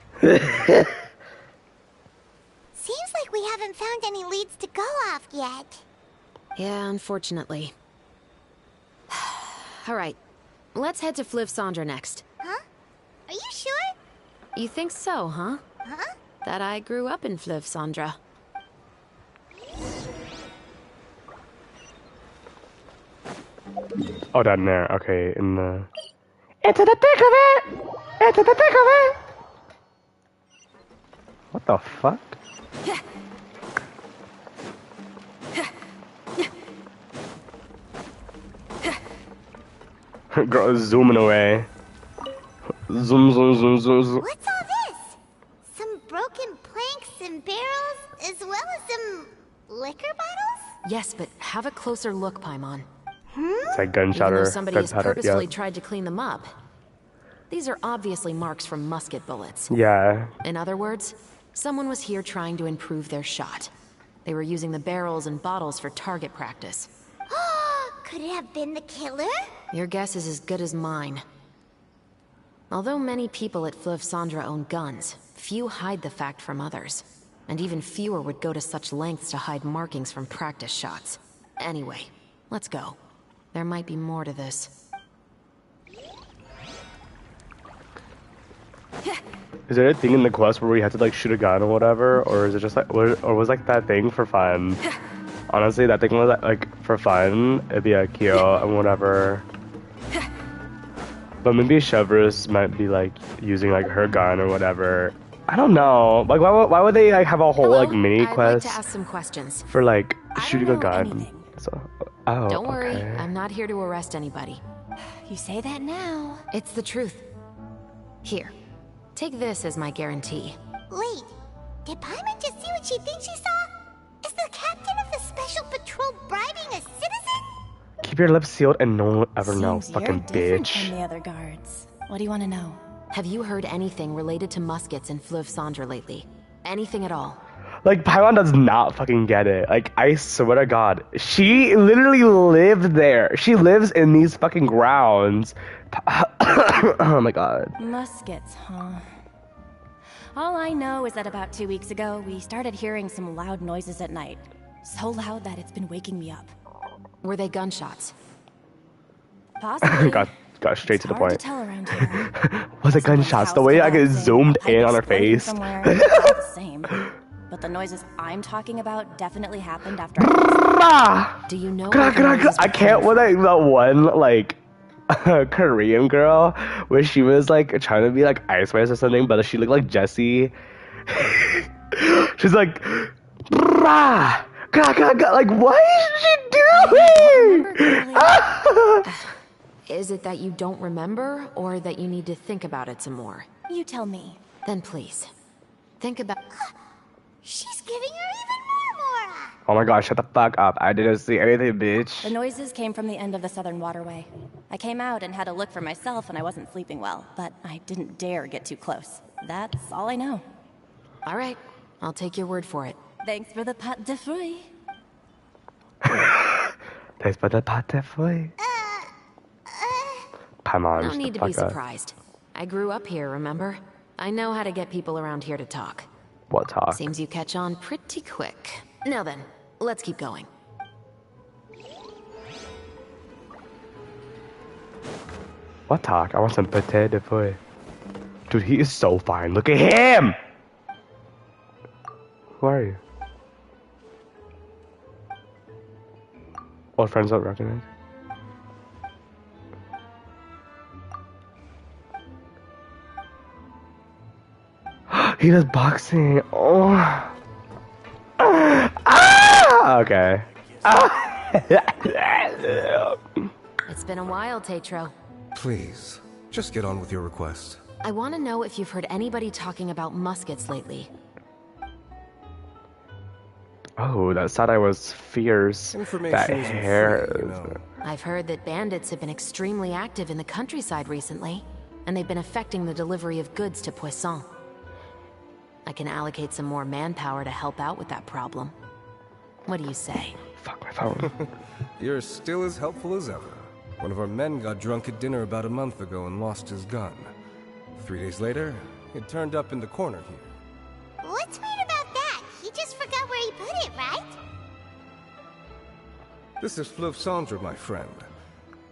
Seems like we haven't found any leads to go off yet. Yeah, unfortunately. Alright, let's head to Fleuve Cendre next. Huh? Are you sure? You think so, huh? Huh? That I grew up in Fleuve Cendre. Oh, down there. Okay, in the... Into the thick of it! Into the thick of it! What the fuck? Girl is zooming away. Zoom, zoom, zoom, zoom, zoom. What's all this? Some broken planks and barrels, as well as some liquor bottles? Yes, but have a closer look, Paimon. It's like gunshot Even or though somebody has gunpowder, purposefully yeah. tried to clean them up. These are obviously marks from musket bullets. Yeah. In other words, someone was here trying to improve their shot. They were using the barrels and bottles for target practice. Could it have been the killer? Your guess is as good as mine. Although many people at Fleuve Cendre own guns, few hide the fact from others. And even fewer would go to such lengths to hide markings from practice shots. Anyway, let's go. There might be more to this. Is there a thing in the quest where we had to like shoot a gun or whatever, or is it just like, or was like that thing for fun? Honestly, that thing was like for fun. It'd be a cute and whatever. But maybe Chevreuse might be like using like her gun or whatever. I don't know. Like, why would they like have a whole like mini I'd quest like to ask some questions. for like shooting a gun? So, oh, Don't worry, okay. I'm not here to arrest anybody. You say that now. It's the truth. Here, take this as my guarantee. Wait, did Paimon just see what she thinks she saw? Is the captain of the special patrol bribing a citizen? Keep your lips sealed and no one will ever know, Seems fucking you're different bitch. from the other guards. What do you want to know? Have you heard anything related to muskets in Fleuve Cendre lately? Anything at all? Like, Paimon does not fucking get it. Like, I swear to God. She literally lived there. She lives in these fucking grounds. Oh my God. Muskets, huh? All I know is that about 2 weeks ago, we started hearing some loud noises at night. So loud that it's been waking me up. Were they gunshots? Possibly. got straight to the Hard to point. tell around here. Was it gunshots? The way I get zoomed in on her face. Somewhere, it's all the same. But the noises I'm talking about definitely happened after Do you know I can't with like the one like Korean girl where she was like trying to be like Ice Spice or something, but she looked like Jessie. She's like, like what is she doing? Is it that you don't remember, or that you need to think about it some more? You tell me. Then please, think about... She's giving her even more aura. Oh my gosh, shut the fuck up. I didn't see anything, bitch. The noises came from the end of the Southern Waterway. I came out and had a look for myself and I wasn't sleeping well, but I didn't dare get too close. That's all I know. All right, I'll take your word for it. Thanks for the pâte de fruits. Thanks for the pâte de fruits. Paimon, No shut need the to be fuck up. surprised. I grew up here, remember? I know how to get people around here to talk. What talk? Seems you catch on pretty quick. Now then, let's keep going. What talk? I want some pâte de fruits. Dude, he is so fine. Look at him! Who are you? Old friends don't recognize. He does boxing. Oh. Ah! Okay. It's been a while, Tetro. Please, just get on with your request. I want to know if you've heard anybody talking about muskets lately. Oh, that Sadai was fierce. That hair. Free, you know. I've heard that bandits have been extremely active in the countryside recently, and they've been affecting the delivery of goods to Poisson. I can allocate some more manpower to help out with that problem. What do you say? Fuck my phone. You're still as helpful as ever. One of our men got drunk at dinner about a month ago and lost his gun. 3 days later, it turned up in the corner here. What's weird about that? He just forgot where he put it, right? This is Fleuve Cendre, my friend.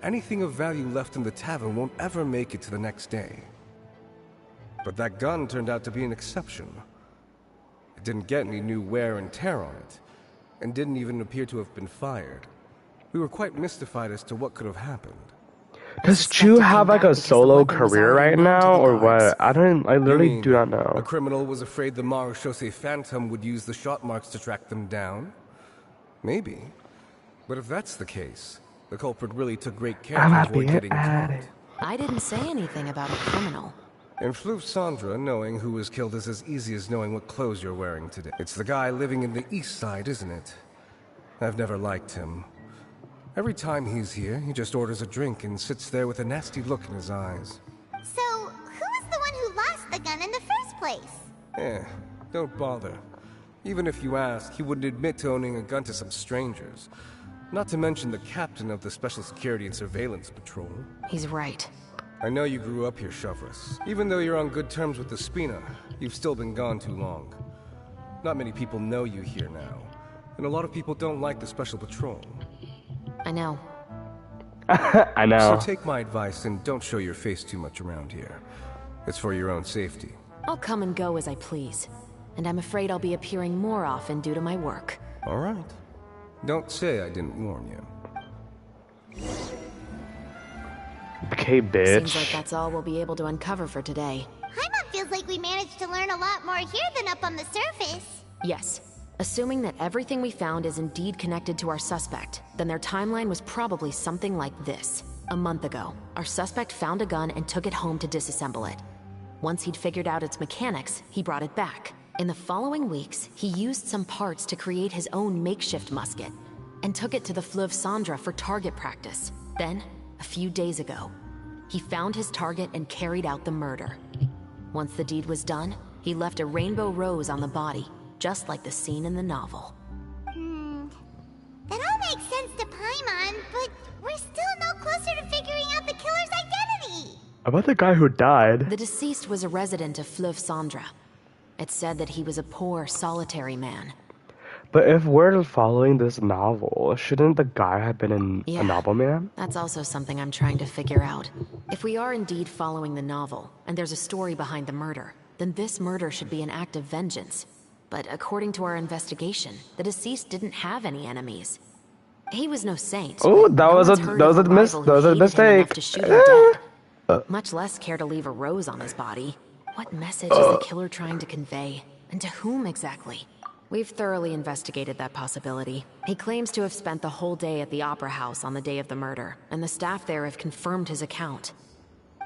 Anything of value left in the tavern won't ever make it to the next day. But that gun turned out to be an exception. It didn't get any new wear and tear on it, and didn't even appear to have been fired. We were quite mystified as to what could have happened. Does Chu have like a solo career right now, or what? I literally do not know. A criminal was afraid the Marechaussee Phantom would use the shot marks to track them down? Maybe. But if that's the case, the culprit really took great care to avoid getting caught. I didn't say anything about a criminal. In Fleuve Cendre, knowing who was killed is as easy as knowing what clothes you're wearing today. It's the guy living in the east side, isn't it? I've never liked him. Every time he's here, he just orders a drink and sits there with a nasty look in his eyes. So, who was the one who lost the gun in the first place? Don't bother. Even if you asked, he wouldn't admit to owning a gun to some strangers. Not to mention the captain of the Special Security and Surveillance Patrol. He's right. I know you grew up here, Chevreuse. Even though you're on good terms with the Spina, you've still been gone too long. Not many people know you here now, and a lot of people don't like the Special Patrol. I know. I know. So take my advice and don't show your face too much around here. It's for your own safety. I'll come and go as I please, and I'm afraid I'll be appearing more often due to my work. All right. Don't say I didn't warn you. Okay, bitch. Seems like that's all we'll be able to uncover for today. Paimon feels like we managed to learn a lot more here than up on the surface. Yes. Assuming that everything we found is indeed connected to our suspect, then their timeline was probably something like this. A month ago, our suspect found a gun and took it home to disassemble it. Once he'd figured out its mechanics, he brought it back. In the following weeks, he used some parts to create his own makeshift musket, and took it to the Fleuve Cendre for target practice. Then, a few days ago, he found his target and carried out the murder. Once the deed was done, he left a rainbow rose on the body, just like the scene in the novel. That all makes sense to Paimon, but we're still no closer to figuring out the killer's identity. About the guy who died. The deceased was a resident of Fleuve Cendre. It's said that he was a poor, solitary man. But if we're following this novel, shouldn't the guy have been a novel man? That's also something I'm trying to figure out. If we are indeed following the novel, and there's a story behind the murder, then this murder should be an act of vengeance. But according to our investigation, the deceased didn't have any enemies. He was no saint. Oh, that was a mistake. To shoot him dead, much less care to leave a rose on his body. What message is the killer trying to convey? And to whom exactly? We've thoroughly investigated that possibility. He claims to have spent the whole day at the Opera House on the day of the murder, and the staff there have confirmed his account.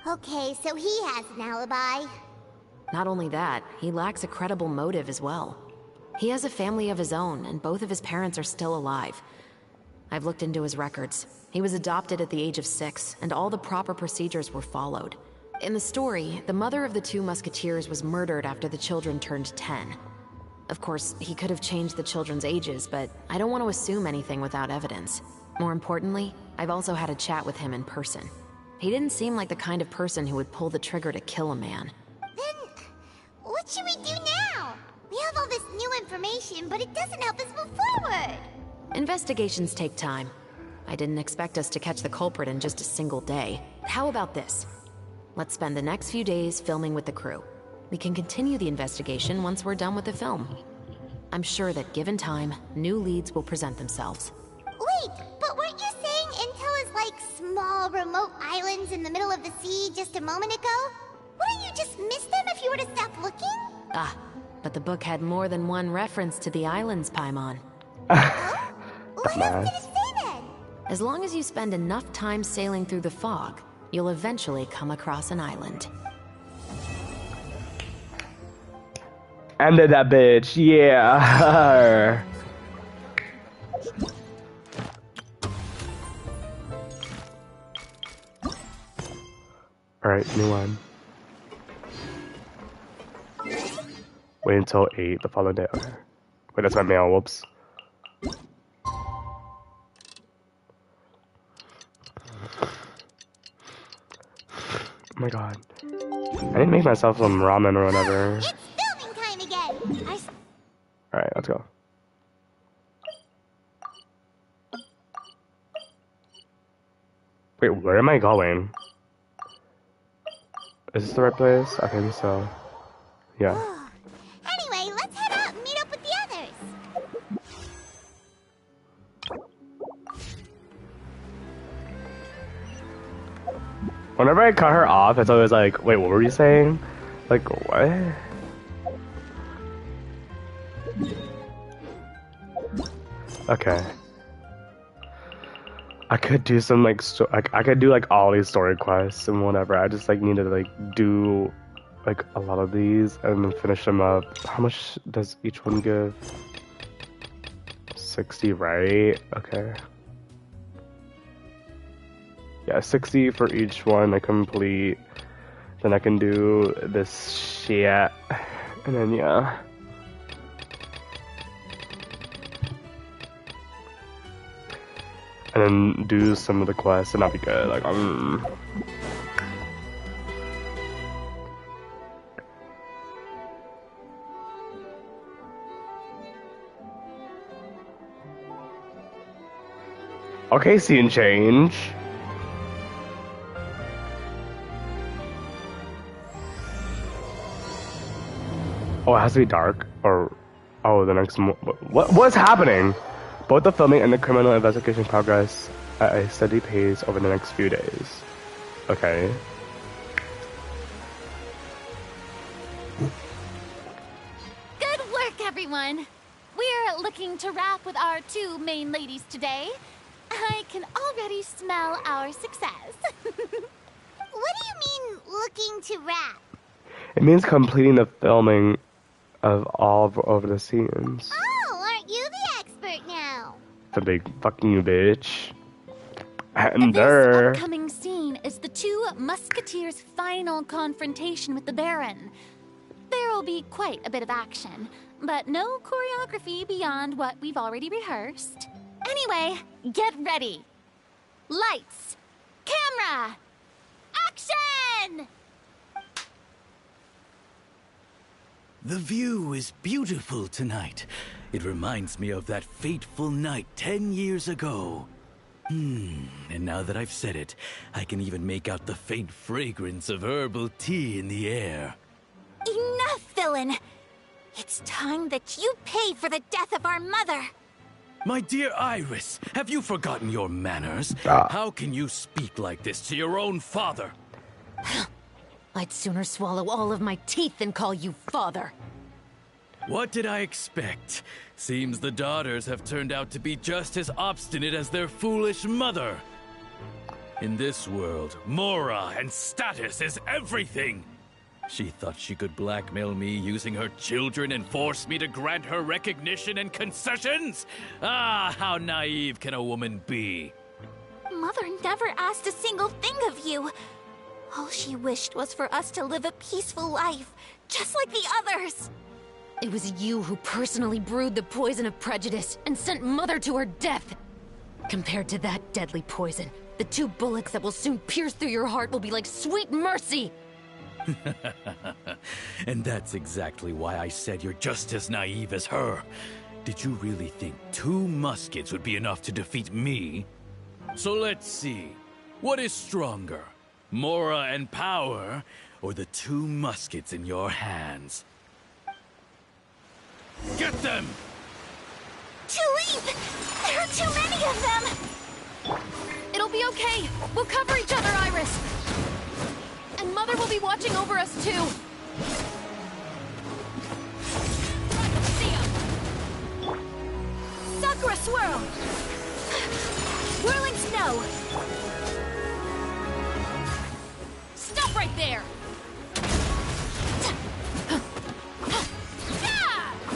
Okay, so he has an alibi. Not only that, he lacks a credible motive as well. He has a family of his own, and both of his parents are still alive. I've looked into his records. He was adopted at the age of 6, and all the proper procedures were followed. In the story, the mother of the 2 musketeers was murdered after the children turned 10. Of course, he could have changed the children's ages, but I don't want to assume anything without evidence. More importantly, I've also had a chat with him in person. He didn't seem like the kind of person who would pull the trigger to kill a man. Then, what should we do now? We have all this new information, but it doesn't help us move forward. Investigations take time. I didn't expect us to catch the culprit in just a single day. How about this? Let's spend the next few days filming with the crew. We can continue the investigation once we're done with the film. I'm sure that given time, new leads will present themselves. Wait, but weren't small remote islands in the middle of the sea just a moment ago? Wouldn't you just miss them if you were to stop looking? Ah, but the book had more than one reference to the islands, Paimon. What else did it say then? As long as you spend enough time sailing through the fog, you'll eventually come across an island. Ended that bitch, yeah. Alright, new one. Wait until 8 the following day. Okay. Wait, that's my mail, whoops. Oh my god. I didn't make myself some ramen or whatever. It's filming time again! Alright, let's go. Wait, where am I going? Is this the right place? I think so. Yeah. Anyway, let's head out and meet up with the others. Whenever I cut her off, it's always like, wait, what were you saying? Like, what? Okay. I could do some like I could do like all these story quests and whatever. I just like need to like do like a lot of these and then finish them up. How much does each one give? 60, right? Okay. Yeah, 60 for each one I complete. Then I can do this shit. And then yeah. And then do some of the quests and I'll be good. Like, Okay, scene change. Oh, it has to be dark? Or... Oh, the next what's happening? Both the filming and the criminal investigation progress at a steady pace over the next few days. Okay. Good work, everyone! We're looking to wrap with our 2 main ladies today. I can already smell our success. What do you mean, looking to wrap? It means completing the filming of all over the scenes. Oh, aren't you the expert now? The big fucking you, bitch. And this upcoming scene is the 2 musketeers' final confrontation with the Baron. There will be quite a bit of action, but no choreography beyond what we've already rehearsed. Anyway, get ready. Lights, camera, action! The view is beautiful tonight. It reminds me of that fateful night 10 years ago. And now that I've said it, I can even make out the faint fragrance of herbal tea in the air. Enough, villain! It's time that you pay for the death of our mother! My dear Iris, have you forgotten your manners? How can you speak like this to your own father? I'd sooner swallow all of my teeth than call you father. What did I expect? Seems the daughters have turned out to be just as obstinate as their foolish mother. In this world, Mora and status is everything. She thought she could blackmail me using her children and force me to grant her recognition and concessions? Ah, how naive can a woman be? Mother never asked a single thing of you. All she wished was for us to live a peaceful life, just like the others. It was you who personally brewed the poison of prejudice and sent Mother to her death. Compared to that deadly poison, the 2 bullets that will soon pierce through your heart will be like sweet mercy. And that's exactly why I said you're just as naive as her. Did you really think 2 muskets would be enough to defeat me? So let's see. What is stronger? Mora and power, or the 2 muskets in your hands? Get them! Too late! There are too many of them! It'll You'll be okay. We'll cover each other, Iris. And Mother will be watching over us, too. Sakura Swirl! Whirling Snow! Stop right there!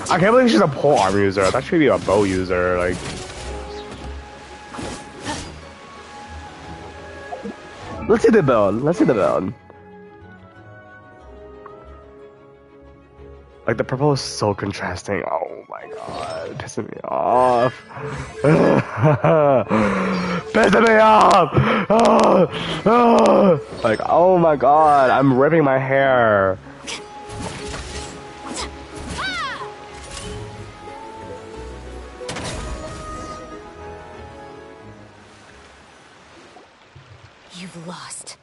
I can't believe she's a pole arm user. I thought she'd be a bow user. Like, let's see the build. Let's see the build. Like, the purple is so contrasting. Oh my god, pissing me off. Pissing me off. Like, oh my god, I'm ripping my hair. You've lost.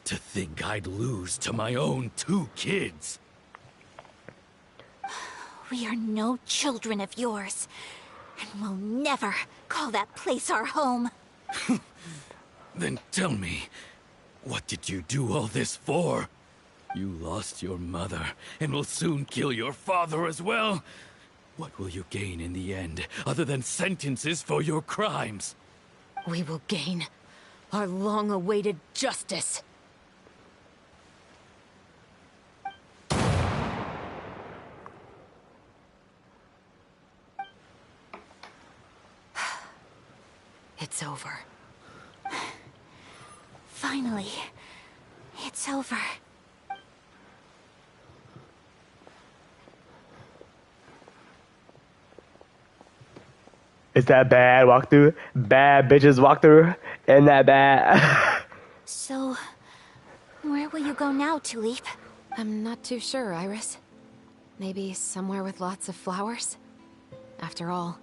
To think I'd lose to my own 2 kids. We are no children of yours, and we'll never call that place our home. Then tell me, what did you do all this for? You lost your mother, and will soon kill your father as well. What will you gain in the end, other than sentences for your crimes? We will gain our long-awaited justice. It's over. Finally, it's over. Is that bad walkthrough? Bad bitches walkthrough? Isn't that bad? So, where will you go now, Tulip? I'm not too sure, Iris. Maybe somewhere with lots of flowers? After all,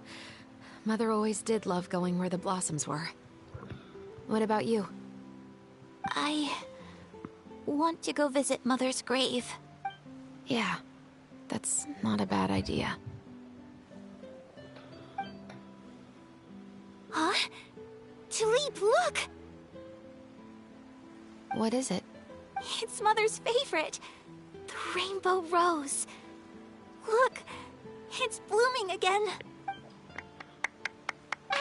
Mother always did love going where the blossoms were. What about you? I want to go visit Mother's grave. Yeah, that's not a bad idea. Huh? Tulip, look! What is it? It's Mother's favorite. The rainbow rose. Look, it's blooming again.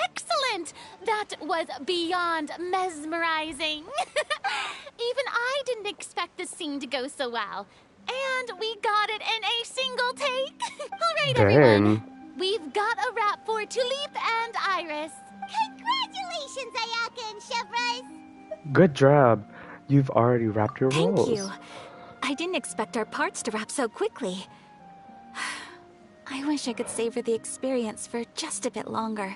Excellent! That was beyond mesmerizing. Even I didn't expect this scene to go so well. And we got it in a single take. All right, everyone. We've got a wrap for Tulip and Iris. Congratulations, Ayaka and Chevres! Good job. You've already wrapped your roles. Thank you. I didn't expect our parts to wrap so quickly. I wish I could savor the experience for just a bit longer.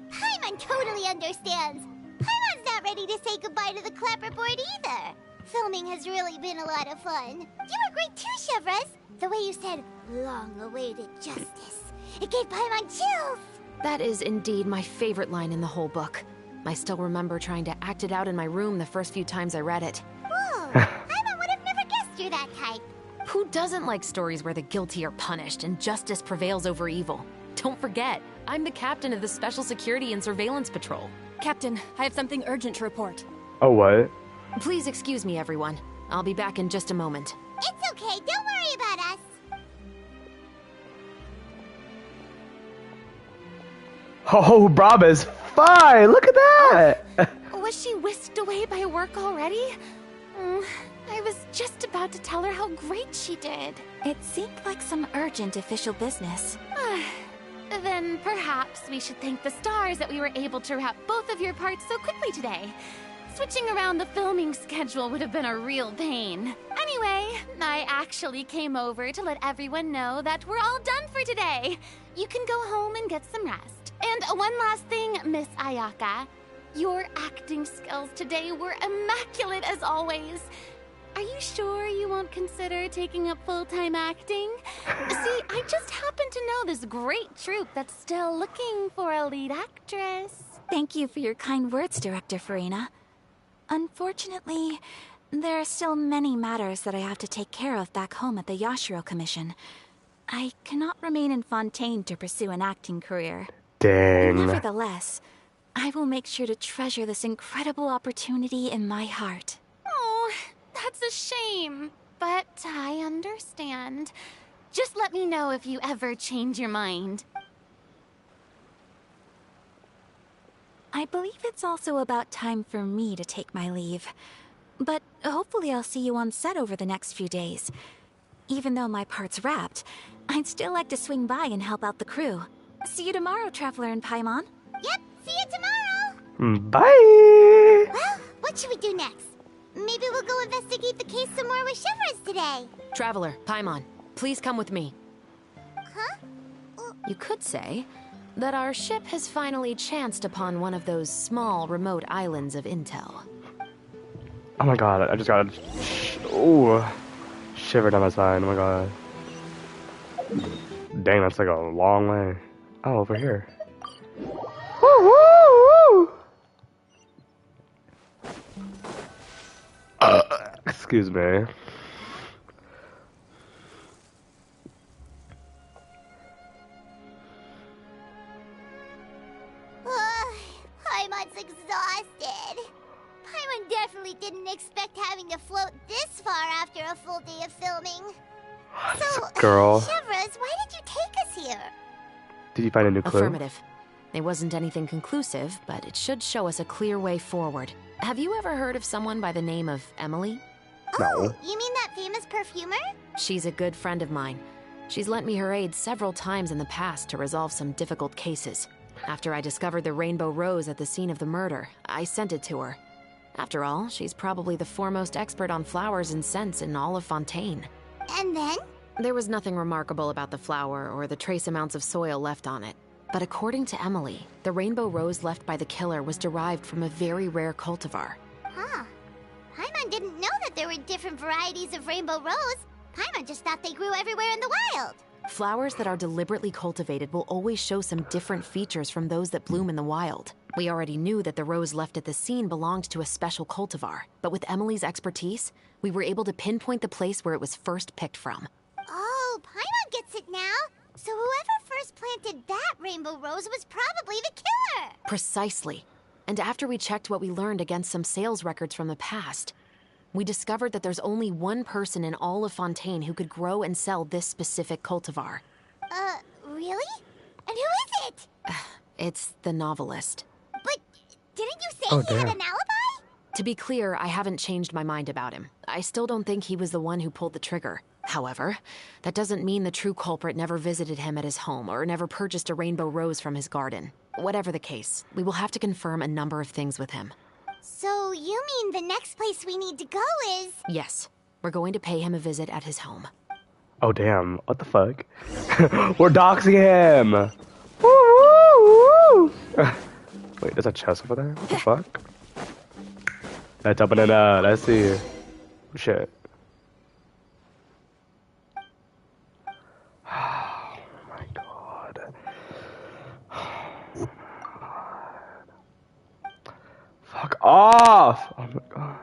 Paimon totally understands. Paimon's not ready to say goodbye to the clapperboard either. Filming has really been a lot of fun. You were great too, Chevres. The way you said, long-awaited justice. It gave Paimon chills. That is indeed my favorite line in the whole book. I still remember trying to act it out in my room the first few times I read it. Whoa, Paimon would have never guessed you're that type. Who doesn't like stories where the guilty are punished and justice prevails over evil? Don't forget, I'm the captain of the Special Security and Surveillance Patrol. Captain, I have something urgent to report. Oh, what? Please excuse me, everyone. I'll be back in just a moment. It's okay, don't worry about us. Oh, Brabus, fine. Look at that. Was she whisked away by work already? I was just about to tell her how great she did. It seemed like some urgent official business. Then perhaps we should thank the stars that we were able to wrap both of your parts so quickly today. Switching around the filming schedule would have been a real pain. Anyway, I actually came over to let everyone know that we're all done for today. You can go home and get some rest. And one last thing, Miss Ayaka. Your acting skills today were immaculate as always. Are you sure you won't consider taking up full-time acting? See, I just happen to know this great troupe that's still looking for a lead actress. Thank you for your kind words, Director Farina. Unfortunately, there are still many matters that I have to take care of back home at the Yashiro Commission. I cannot remain in Fontaine to pursue an acting career. Dang. Nevertheless, I will make sure to treasure this incredible opportunity in my heart. Oh, that's a shame. But I understand. Just let me know if you ever change your mind. I believe it's also about time for me to take my leave. But hopefully I'll see you on set over the next few days. Even though my part's wrapped, I'd still like to swing by and help out the crew. See you tomorrow, Traveler and Paimon. Yep, see you tomorrow. Bye! Well, what should we do next? Maybe we'll go investigate the case some more with Shivers today. Traveler, Paimon, please come with me. Huh? You could say that our ship has finally chanced upon one of those small, remote islands of intel. Oh my god, I just got a shiver down my spine. Oh my god. Dang, that's like a long way. Oh, over here. Woo, woo, woo. Excuse me. Paimon's exhausted. Paimon definitely didn't expect having to float this far after a full day of filming. So, girl. Shivers, why did you take us here? Did you find a new clue? Affirmative. It wasn't anything conclusive, but it should show us a clear way forward. Have you ever heard of someone by the name of Emily? Oh, you mean that famous perfumer? She's a good friend of mine. She's lent me her aid several times in the past to resolve some difficult cases. After I discovered the rainbow rose at the scene of the murder, I sent it to her. After all, she's probably the foremost expert on flowers and scents in all of Fontaine. And then? There was nothing remarkable about the flower or the trace amounts of soil left on it. But according to Emily, the rainbow rose left by the killer was derived from a very rare cultivar. Huh. Paimon didn't know that there were different varieties of rainbow rose. Paimon just thought they grew everywhere in the wild. Flowers that are deliberately cultivated will always show some different features from those that bloom in the wild. We already knew that the rose left at the scene belonged to a special cultivar, but with Emily's expertise, we were able to pinpoint the place where it was first picked from. Oh, Paimon gets it now. So whoever first planted that rainbow rose was probably the killer. Precisely. And after we checked what we learned against some sales records from the past, we discovered that there's only one person in all of Fontaine who could grow and sell this specific cultivar. Really? And who is it? It's the novelist. But didn't you say he had an alibi? To be clear, I haven't changed my mind about him. I still don't think he was the one who pulled the trigger. However, that doesn't mean the true culprit never visited him at his home or never purchased a rainbow rose from his garden. Whatever the case, we will have to confirm a number of things with him. So you mean the next place we need to go is... Yes, we're going to pay him a visit at his home. Oh damn, what the fuck? We're doxing him! Woo, woo, woo. Wait, there's a chest over there? What the fuck? Let's open it up, let's see. Shit. Oh my god. Fuck off! Oh my god.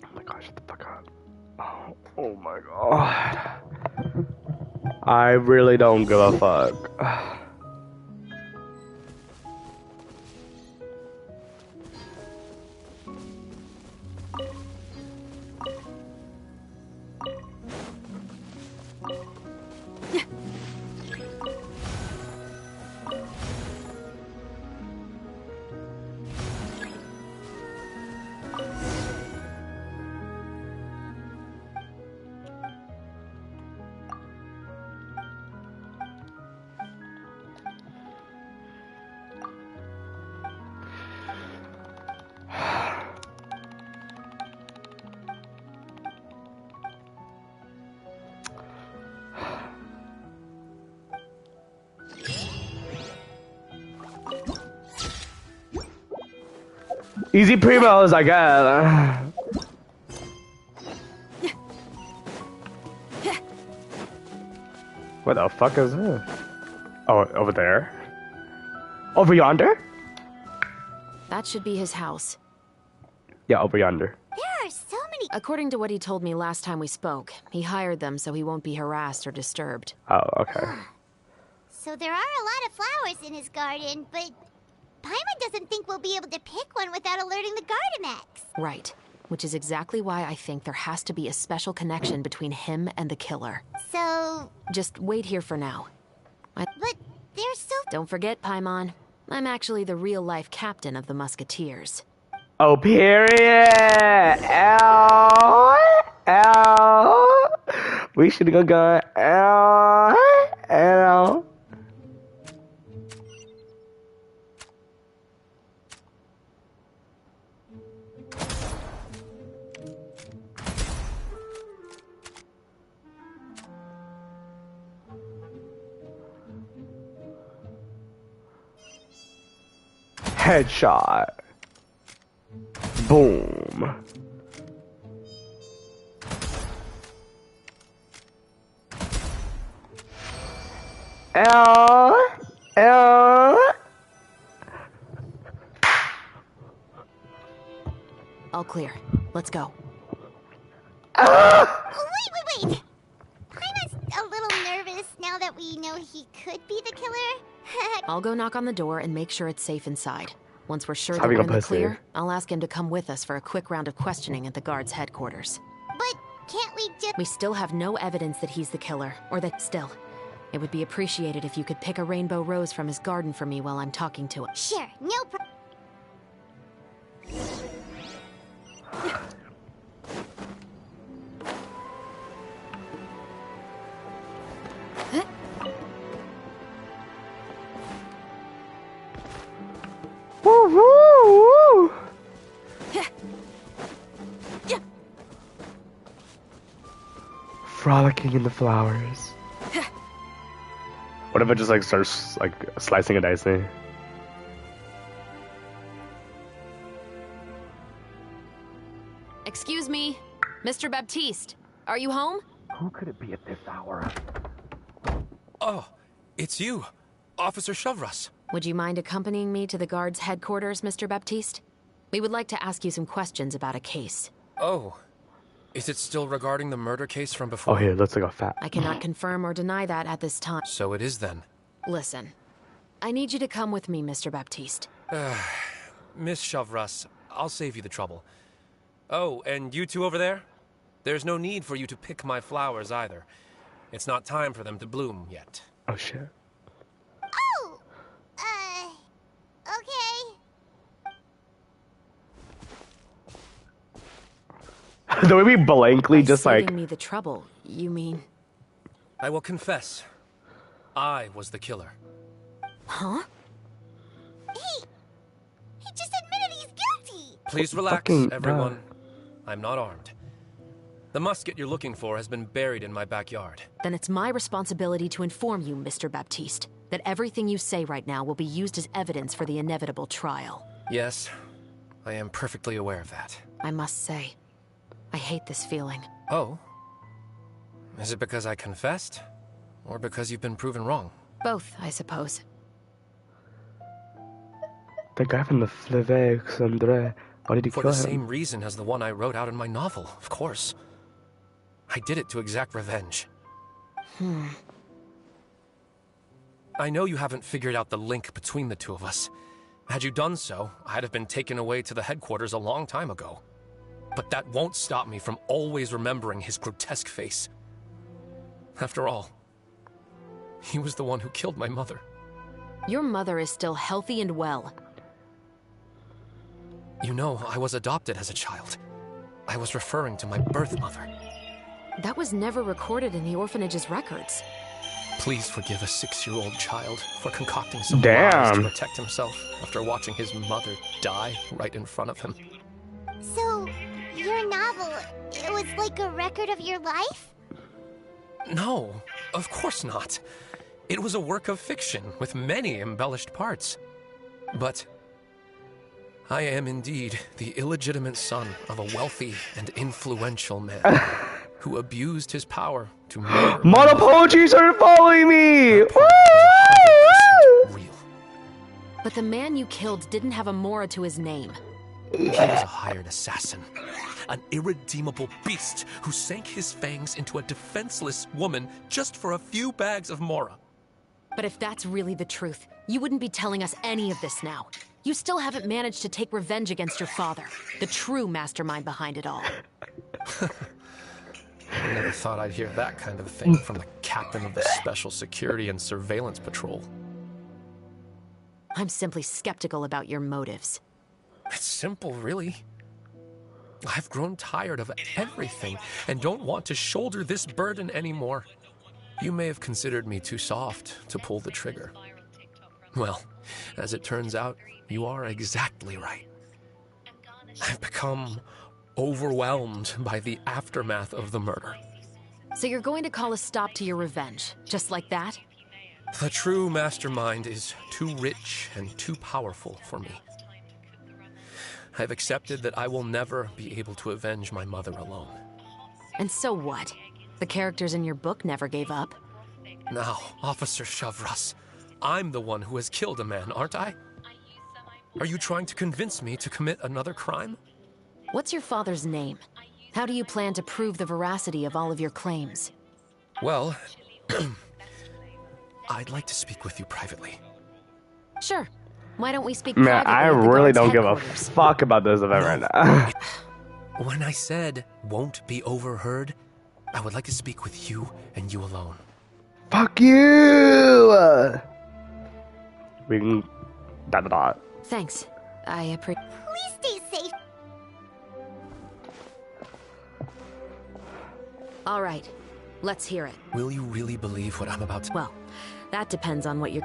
Oh my god, shut the fuck up. Oh my god. I really don't give a fuck. Easy primos, I guess. What the fuck is this? Oh, over there? Over yonder? That should be his house. Yeah, over yonder. There are so any... According to what he told me last time we spoke, he hired them so he won't be harassed or disturbed. Oh, okay. So there are a lot of flowers in his garden, but Paimon doesn't think we'll be able to pick one without alerting the Gardemex. Right. Which is exactly why I think there has to be a special connection between him and the killer. So... Just wait here for now. But they're so... Don't forget, Paimon. I'm actually the real-life captain of the Musketeers. Oh, period. Ow. Ow. We should have gone. Ow. Ow. Headshot. Boom. L. All clear. Let's go. Oh, wait. Paimon's a little nervous now that we know he could be the killer. I'll go knock on the door and make sure it's safe inside. Once we're sure that Having we're a in the pussy. clear, I'll ask him to come with us for a quick round of questioning at the guard's headquarters. But can't we just... We still have no evidence that he's the killer, or that still. It would be appreciated if you could pick a rainbow rose from his garden for me while I'm talking to him. Sure, no problem. Woo, woo, woo. Frolicking in the flowers. What if it just like starts like slicing and dicing? Excuse me, Mr. Baptiste. Are you home? Who could it be at this hour? Oh, it's you, Officer Shavras. Would you mind accompanying me to the guard's headquarters, Mr. Baptiste? We would like to ask you some questions about a case. Oh, is it still regarding the murder case from before? Oh, here, looks like a fat. I cannot confirm or deny that at this time. So it is then. Listen, I need you to come with me, Mr. Baptiste. Miss Shavras, I'll save you the trouble. Oh, and you two over there? There's no need for you to pick my flowers either. It's not time for them to bloom yet. Oh, shit. Oh! Okay. The way we blankly By just like... saving me the trouble, you mean... I will confess. I was the killer. Huh? He just admitted he's guilty! Please relax, Fucking everyone. I'm not armed. The musket you're looking for has been buried in my backyard. Then it's my responsibility to inform you, Mr. Baptiste, that everything you say right now will be used as evidence for the inevitable trial. Yes, I am perfectly aware of that. I must say, I hate this feeling. Oh? Is it because I confessed? Or because you've been proven wrong? Both, I suppose. The guy from the Fleuve Cendré. Why did he For kill the him? same reason as the one I wrote out in my novel, of course. I did it to exact revenge. I know you haven't figured out the link between the two of us. Had you done so, I'd have been taken away to the headquarters a long time ago. But that won't stop me from always remembering his grotesque face. After all, he was the one who killed my mother. Your mother is still healthy and well. You know, I was adopted as a child. I was referring to my birth mother. That was never recorded in the orphanage's records. Please forgive a 6-year-old child for concocting some Damn. lies to protect himself after watching his mother die right in front of him. So, your novel, it was like a record of your life? No, of course not. It was a work of fiction with many embellished parts. But I am indeed the illegitimate son of a wealthy and influential man who abused his power to murder. Monopochi started following me! Real. But the man you killed didn't have a Mora to his name. He was a hired assassin. an irredeemable beast who sank his fangs into a defenseless woman just for a few bags of Mora. But if that's really the truth, you wouldn't be telling us any of this now. You still haven't managed to take revenge against your father, the true mastermind behind it all. I never thought I'd hear that kind of thing from the captain of the Special Security and Surveillance Patrol. I'm simply skeptical about your motives. It's simple, really. I've grown tired of everything and don't want to shoulder this burden anymore. You may have considered me too soft to pull the trigger. Well, as it turns out, you are exactly right. I've become overwhelmed by the aftermath of the murder. So you're going to call a stop to your revenge, just like that? The true mastermind is too rich and too powerful for me. I've accepted that I will never be able to avenge my mother alone. And so what? The characters in your book never gave up. Now, Officer Shavras, I'm the one who has killed a man, aren't I? Are you trying to convince me to commit another crime? What's your father's name? How do you plan to prove the veracity of all of your claims? Well, I'd like to speak with you privately. Sure. Why don't we speak Man, privately I at the really guard's don't give a headquarters? fuck about this event right now. When I said won't be overheard, I would like to speak with you and you alone. Fuck you! We can... ... Thanks. I appreciate... Please stay safe. All right. Let's hear it. Will you really believe what I'm about to... Well, that depends on what you're...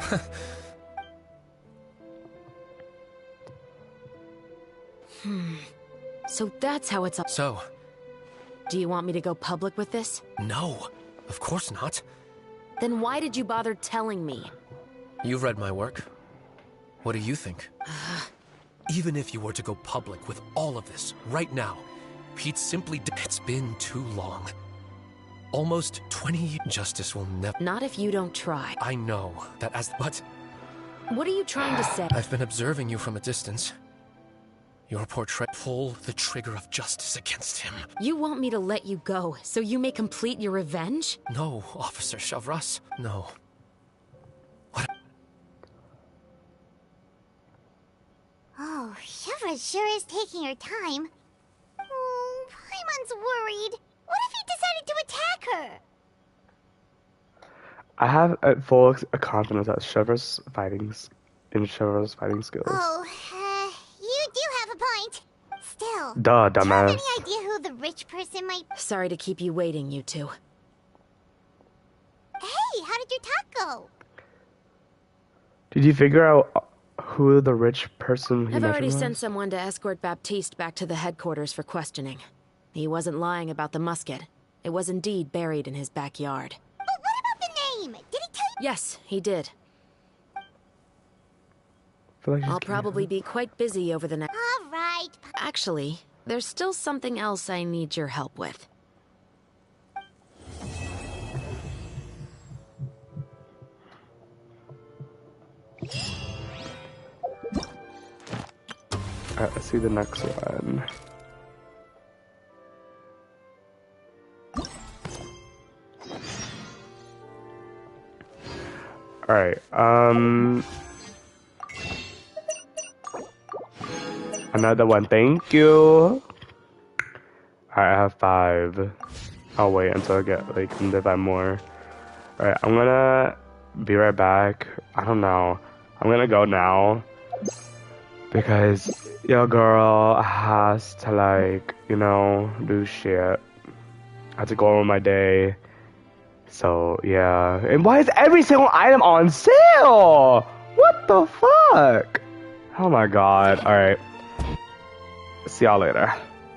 So that's how it's... So... Do you want me to go public with this? No, of course not. Then why did you bother telling me? You've read my work. What do you think? Even if you were to go public with all of this, right now, Pete simply... It's been too long. Almost 20 years. Justice will never... Not if you don't try. I know that as... But... What are you trying to say? I've been observing you from a distance. Your portrait... Pull the trigger of justice against him. You want me to let you go, so you may complete your revenge? No, Officer Shavras. No. What? Oh, Shivra sure is taking her time. Oh, Paimon's worried. What if he decided to attack her? I have a full confidence that Shivra's fighting skills. Oh, you do have a point. Still, Duh, do you have any dumbass. idea who the rich person might... Sorry to keep you waiting, you two. Hey, how did your talk go? Did you figure out who the rich person he I've mentioned already was? sent someone to escort Baptiste back to the headquarters for questioning. He wasn't lying about the musket. It was indeed buried in his backyard. But what about the name? Did he tell you? Yes, he did. Like I'll probably be quite busy over the next... All right. Actually, there's still something else I need your help with. Alright, let's see the next one. Alright, another one, thank you. Alright, I have 5. I'll wait until I get like 5 more. Alright, I'm gonna be right back. I don't know. I'm gonna go now. Because your girl has to like, you know, do shit. I have to go over my day. So, yeah. And why is every single item on sale? What the fuck? Oh my god. Alright. See y'all later.